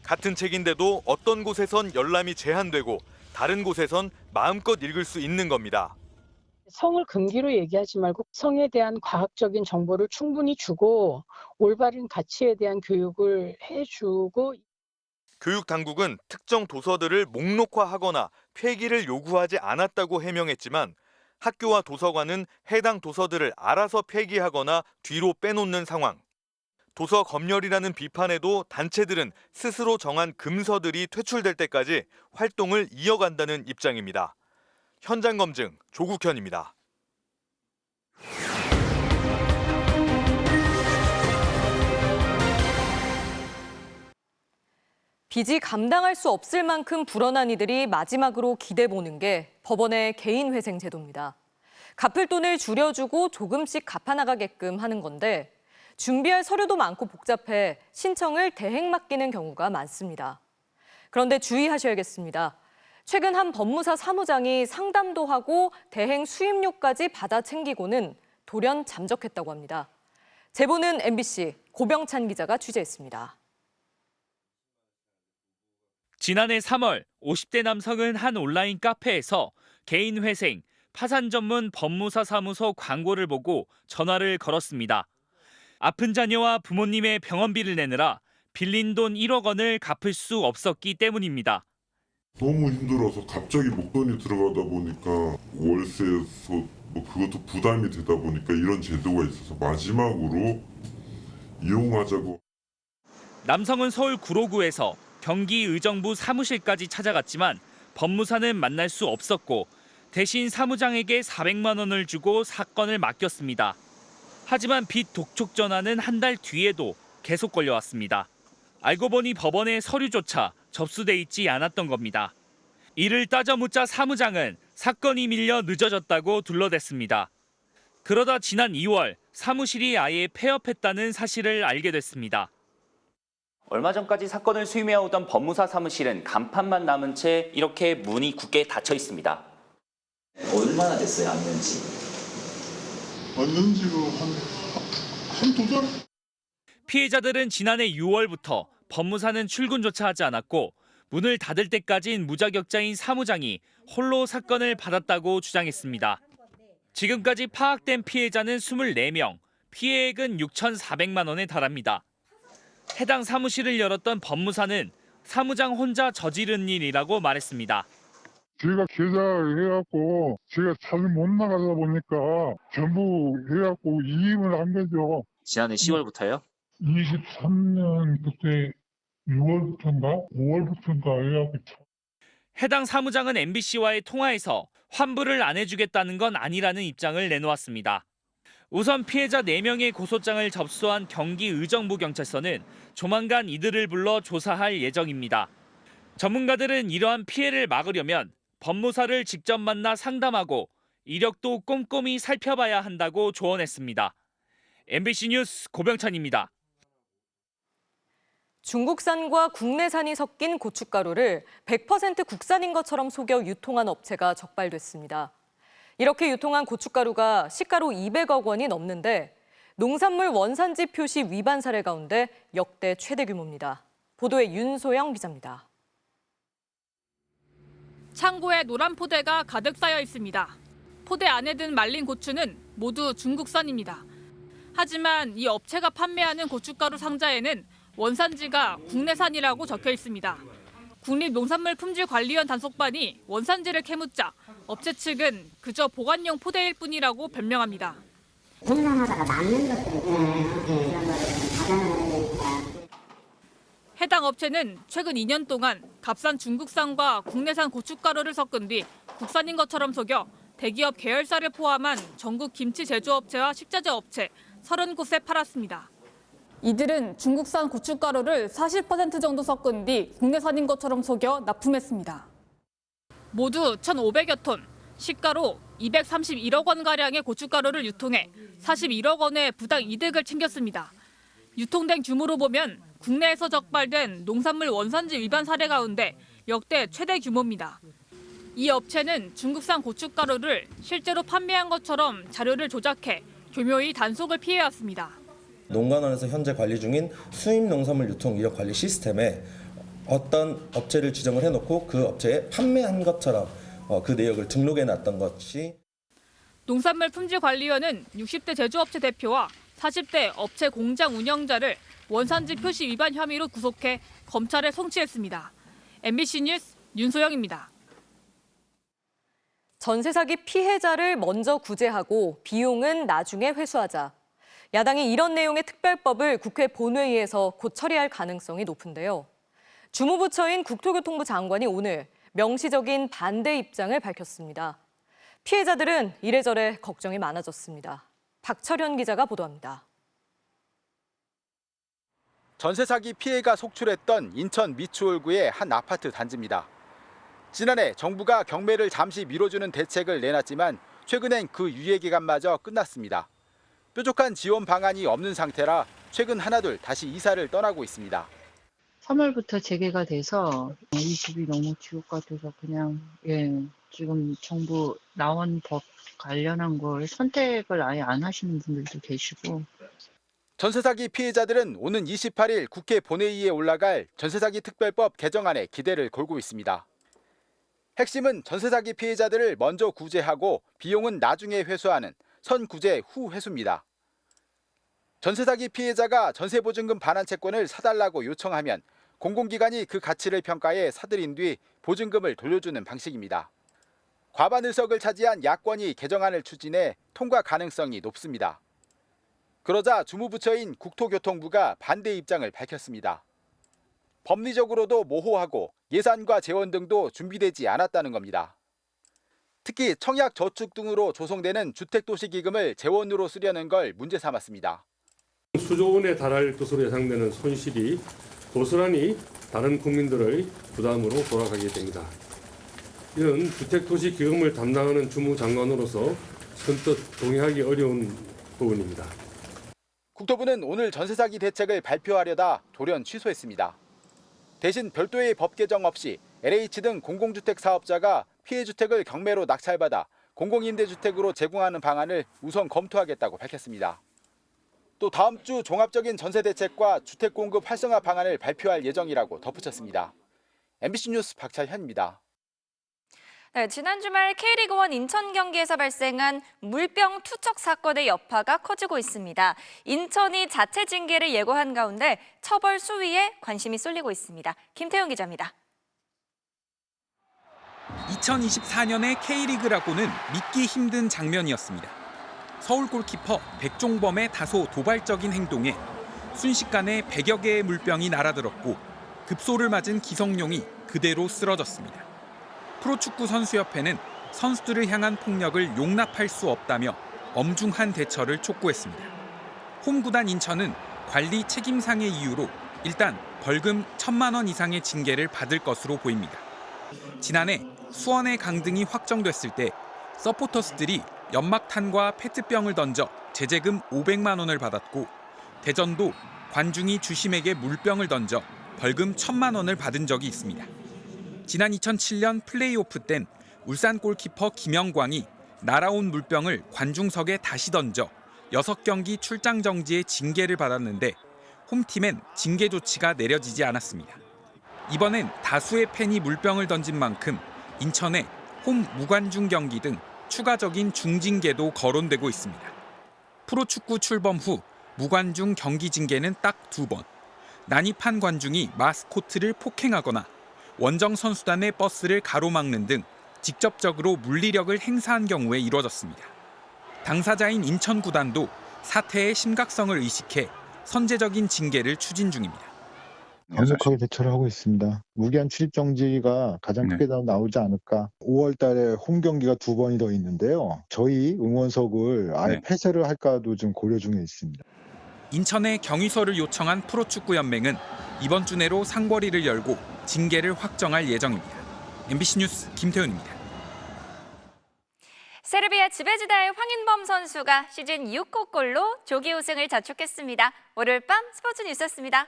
Speaker 18: 같은 책인데도 어떤 곳에선 열람이 제한되고 다른 곳에선 마음껏 읽을 수 있는 겁니다.
Speaker 2: 성을 금기로 얘기하지 말고 성에 대한 과학적인 정보를 충분히 주고 올바른 가치에 대한 교육을 해주고.
Speaker 18: 교육당국은 특정 도서들을 목록화하거나 폐기를 요구하지 않았다고 해명했지만 학교와 도서관은 해당 도서들을 알아서 폐기하거나 뒤로 빼놓는 상황. 도서 검열이라는 비판에도 단체들은 스스로 정한 금서들이 퇴출될 때까지 활동을 이어간다는 입장입니다. 현장 검증 조국현입니다.
Speaker 3: 빚이 감당할 수 없을 만큼 불어난 이들이 마지막으로 기대 보는 게 법원의 개인회생 제도입니다. 갚을 돈을 줄여주고 조금씩 갚아나가게끔 하는 건데 준비할 서류도 많고 복잡해 신청을 대행 맡기는 경우가 많습니다. 그런데 주의하셔야겠습니다. 최근 한 법무사 사무장이 상담도 하고 대행 수임료까지 받아 챙기고는 돌연 잠적했다고 합니다. 제보는 MBC 고병찬 기자가 취재했습니다.
Speaker 4: 지난해 3월 50대 남성은 한 온라인 카페에서 개인 회생, 파산 전문 법무사 사무소 광고를 보고 전화를 걸었습니다. 아픈 자녀와 부모님의 병원비를 내느라 빌린 돈 1억 원을 갚을 수 없었기 때문입니다.
Speaker 22: 너무 힘들어서 갑자기 목돈이 들어가다 보니까 월세에서 그것도 부담이 되다 보니까 이런 제도가 있어서 마지막으로 이용하자고.
Speaker 4: 남성은 서울 구로구에서 경기 의정부 사무실까지 찾아갔지만 법무사는 만날 수 없었고 대신 사무장에게 400만 원을 주고 사건을 맡겼습니다. 하지만 빚 독촉 전화는 한 달 뒤에도 계속 걸려왔습니다. 알고 보니 법원에 서류조차 접수돼 있지 않았던 겁니다. 이를 따져 묻자 사무장은 사건이 밀려 늦어졌다고 둘러댔습니다. 그러다 지난 2월 사무실이 아예 폐업했다는 사실을 알게 됐습니다.
Speaker 23: 얼마 전까지 사건을 수임해오던 법무사 사무실은 간판만 남은 채 이렇게 문이 굳게 닫혀 있습니다. 얼마나 됐어요, 안 지?
Speaker 22: 안 지가 한두 달?
Speaker 4: 피해자들은 지난해 6월부터 법무사는 출근조차 하지 않았고 문을 닫을 때까진 무자격자인 사무장이 홀로 사건을 받았다고 주장했습니다. 지금까지 파악된 피해자는 24명, 피해액은 6,400만 원에 달합니다. 해당 사무실을 열었던 법무사는 사무장 혼자 저지른 일이라고 말했습니다.
Speaker 24: 제가 계좌를 해갖고 제가 잘 못 나가다 보니까 전부 해갖고 이임을 한 거죠.
Speaker 23: 지난해 10월부터요?
Speaker 24: 23년 그때 6월부터인가 5월부터인가 해갖고.
Speaker 4: 해당 사무장은 MBC와의 통화에서 환불을 안 해주겠다는 건 아니라는 입장을 내놓았습니다. 우선 피해자 4명의 고소장을 접수한 경기 의정부 경찰서는 조만간 이들을 불러 조사할 예정입니다. 전문가들은 이러한 피해를 막으려면 법무사를 직접 만나 상담하고 이력도 꼼꼼히 살펴봐야 한다고 조언했습니다. MBC 뉴스 고병찬입니다.
Speaker 3: 중국산과 국내산이 섞인 고춧가루를 100% 국산인 것처럼 속여 유통한 업체가 적발됐습니다. 이렇게 유통한 고춧가루가 시가로 200억 원이 넘는데 농산물 원산지 표시 위반 사례 가운데 역대 최대 규모입니다. 보도에 윤소영 기자입니다.
Speaker 25: 창고에 노란 포대가 가득 쌓여 있습니다. 포대 안에 든 말린 고추는 모두 중국산입니다. 하지만 이 업체가 판매하는 고춧가루 상자에는 원산지가 국내산이라고 적혀 있습니다. 국립농산물품질관리원 단속반이 원산지를 캐묻자 업체 측은 그저 보관용 포대일 뿐이라고 변명합니다.
Speaker 17: 생산하다가 남는 것들이
Speaker 25: 해당 업체는 최근 2년 동안 값싼 중국산과 국내산 고춧가루를 섞은 뒤 국산인 것처럼 속여 대기업 계열사를 포함한 전국 김치 제조업체와 식자재 업체 30곳에 팔았습니다. 이들은 중국산 고춧가루를 40% 정도 섞은 뒤 국내산인 것처럼 속여 납품했습니다. 모두 1,500여 톤, 시가로 231억 원가량의 고춧가루를 유통해 41억 원의 부당 이득을 챙겼습니다. 유통된 규모로 보면 국내에서 적발된 농산물 원산지 위반 사례 가운데 역대 최대 규모입니다. 이 업체는 중국산 고춧가루를 실제로 판매한 것처럼 자료를 조작해 교묘히 단속을 피해왔습니다.
Speaker 5: 농관원에서 현재 관리 중인 수입 농산물 유통 이력 관리 시스템에 어떤 업체를 지정을 해놓고 그 업체에 판매한 것처럼 그 내역을 등록해놨던 것이.
Speaker 25: 농산물 품질관리원은 60대 제조업체 대표와 40대 업체 공장 운영자를 원산지 표시 위반 혐의로 구속해 검찰에 송치했습니다. MBC 뉴스 윤소영입니다.
Speaker 3: 전세 사기 피해자를 먼저 구제하고 비용은 나중에 회수하자. 야당이 이런 내용의 특별법을 국회 본회의에서 곧 처리할 가능성이 높은데요. 주무부처인 국토교통부 장관이 오늘 명시적인 반대 입장을 밝혔습니다. 피해자들은 이래저래 걱정이 많아졌습니다. 박철현 기자가 보도합니다.
Speaker 6: 전세 사기 피해가 속출했던 인천 미추홀구의 한 아파트 단지입니다. 지난해 정부가 경매를 잠시 미뤄주는 대책을 내놨지만 최근엔 그 유예 기간마저 끝났습니다. 뾰족한 지원 방안이 없는 상태라 최근 하나둘 다시 이사를 떠나고 있습니다.
Speaker 7: 3월부터 재개가 돼서 이 집이 너무 지옥 같아서 그냥 지금 정부 나온 법 관련한 걸 선택을 아예 안 하시는 분들도 계시고.
Speaker 6: 전세 사기 피해자들은 오는 28일 국회 본회의에 올라갈 전세 사기 특별법 개정안에 기대를 걸고 있습니다. 핵심은 전세 사기 피해자들을 먼저 구제하고 비용은 나중에 회수하는 선구제 후 회수입니다. 전세 사기 피해자가 전세보증금 반환 채권을 사달라고 요청하면 공공기관이 그 가치를 평가해 사들인 뒤 보증금을 돌려주는 방식입니다. 과반 의석을 차지한 야권이 개정안을 추진해 통과 가능성이 높습니다. 그러자 주무부처인 국토교통부가 반대 입장을 밝혔습니다. 법리적으로도 모호하고 예산과 재원 등도 준비되지 않았다는 겁니다. 특히 청약저축 등으로 조성되는 주택도시기금을 재원으로 쓰려는 걸 문제 삼았습니다.
Speaker 8: 수조 원에 달할 것으로 예상되는 손실이 고스란히 다른 국민들의 부담으로 돌아가게 됩니다. 이런 주택도시기금을 담당하는 주무장관으로서 선뜻 동의하기 어려운 부분입니다.
Speaker 6: 국토부는 오늘 전세 사기 대책을 발표하려다 돌연 취소했습니다. 대신 별도의 법 개정 없이 LH 등 공공주택 사업자가 피해 주택을 경매로 낙찰받아 공공임대주택으로 제공하는 방안을 우선 검토하겠다고 밝혔습니다. 또 다음 주 종합적인 전세 대책과 주택 공급 활성화 방안을 발표할 예정이라고 덧붙였습니다. MBC 뉴스 박찬현입니다.
Speaker 21: 네, 지난 주말 K리그1 인천 경기에서 발생한 물병 투척 사건의 여파가 커지고 있습니다. 인천이 자체 징계를 예고한 가운데 처벌 수위에 관심이 쏠리고 있습니다. 김태훈 기자입니다.
Speaker 4: 2024년의 K리그라고는 믿기 힘든 장면이었습니다. 서울 골키퍼 백종범의 다소 도발적인 행동에 순식간에 100여 개의 물병이 날아들었고 급소를 맞은 기성용이 그대로 쓰러졌습니다. 프로축구 선수협회는 선수들을 향한 폭력을 용납할 수 없다며 엄중한 대처를 촉구했습니다. 홈구단 인천은 관리 책임상의 이유로 일단 벌금 1,000만 원 이상의 징계를 받을 것으로 보입니다. 지난해 수원의 강등이 확정됐을 때 서포터스들이 연막탄과 페트병을 던져 제재금 500만 원을 받았고 대전도 관중이 주심에게 물병을 던져 벌금 1,000만 원을 받은 적이 있습니다. 지난 2007년 플레이오프 땐 울산 골키퍼 김영광이 날아온 물병을 관중석에 다시 던져 6경기 출장 정지의 징계를 받았는데 홈팀엔 징계 조치가 내려지지 않았습니다. 이번엔 다수의 팬이 물병을 던진 만큼 인천의 홈 무관중 경기 등 추가적인 중징계도 거론되고 있습니다. 프로축구 출범 후 무관중 경기 징계는 딱 2번. 난입한 관중이 마스코트를 폭행하거나 원정 선수단의 버스를 가로막는 등 직접적으로 물리력을 행사한 경우에 이루어졌습니다. 당사자인 인천 구단도 사태의 심각성을 의식해 선제적인 징계를 추진 중입니다.
Speaker 26: 강력하게 대처를 하고 있습니다. 무기한 출입 정지가 가장 크게 나오지 않을까. 5월 달에 홈 경기가 2번이 더 있는데요. 저희 응원석을 아예 폐쇄를 할까도 좀 고려 중에 있습니다.
Speaker 4: 인천에 경위서를 요청한 프로축구연맹은 이번 주 내로 상벌위를 열고 징계를 확정할 예정입니다. MBC 뉴스 김태훈입니다.
Speaker 21: 세르비아 지베지다의 황인범 선수가 시즌 6호 골로 조기 우승을 자축했습니다. 월요일 밤 스포츠 뉴스였습니다.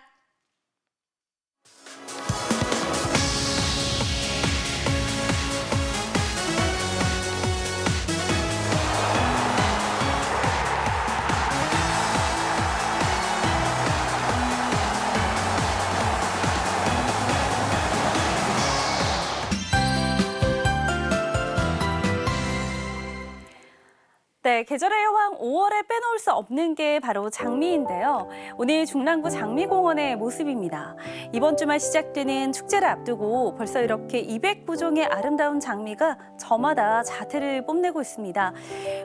Speaker 1: 네, 계절의 여왕 5월에 빼놓을 수 없는 게 바로 장미인데요. 오늘 중랑구 장미공원의 모습입니다. 이번 주말 시작되는 축제를 앞두고 벌써 이렇게 200부종의 아름다운 장미가 저마다 자태를 뽐내고 있습니다.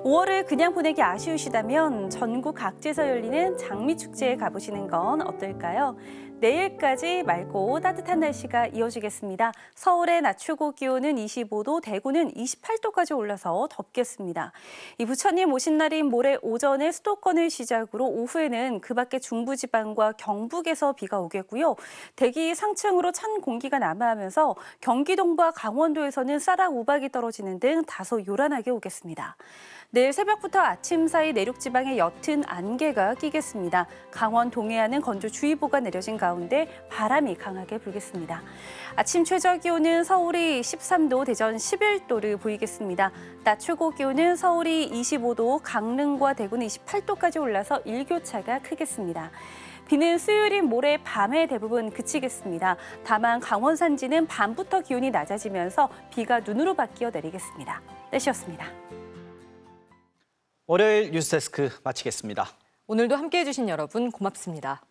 Speaker 1: 5월을 그냥 보내기 아쉬우시다면 전국 각지에서 열리는 장미축제에 가보시는 건 어떨까요? 내일까지 맑고 따뜻한 날씨가 이어지겠습니다. 서울의 낮 최고 기온은 25도, 대구는 28도까지 올라서 덥겠습니다. 이 부처님 오신 날인 모레 오전에 수도권을 시작으로 오후에는 그 밖에 중부지방과 경북에서 비가 오겠고요. 대기 상층으로 찬 공기가 남하하면서 경기 동부와 강원도에서는 쌀락 우박이 떨어지는 등 다소 요란하게 오겠습니다. 내일 새벽부터 아침 사이 내륙 지방에 옅은 안개가 끼겠습니다. 강원 동해안은 건조주의보가 내려진 가운데 바람이 강하게 불겠습니다. 아침 최저 기온은 서울이 13도, 대전 11도를 보이겠습니다. 낮 최고 기온은 서울이 25도, 강릉과 대구는 28도까지 올라서 일교차가 크겠습니다. 비는 수요일인 모레 밤에 대부분 그치겠습니다. 다만 강원 산지는 밤부터 기온이 낮아지면서 비가 눈으로 바뀌어 내리겠습니다. 날씨였습니다.
Speaker 9: 월요일 뉴스데스크 마치겠습니다.
Speaker 3: 오늘도 함께해 주신 여러분 고맙습니다.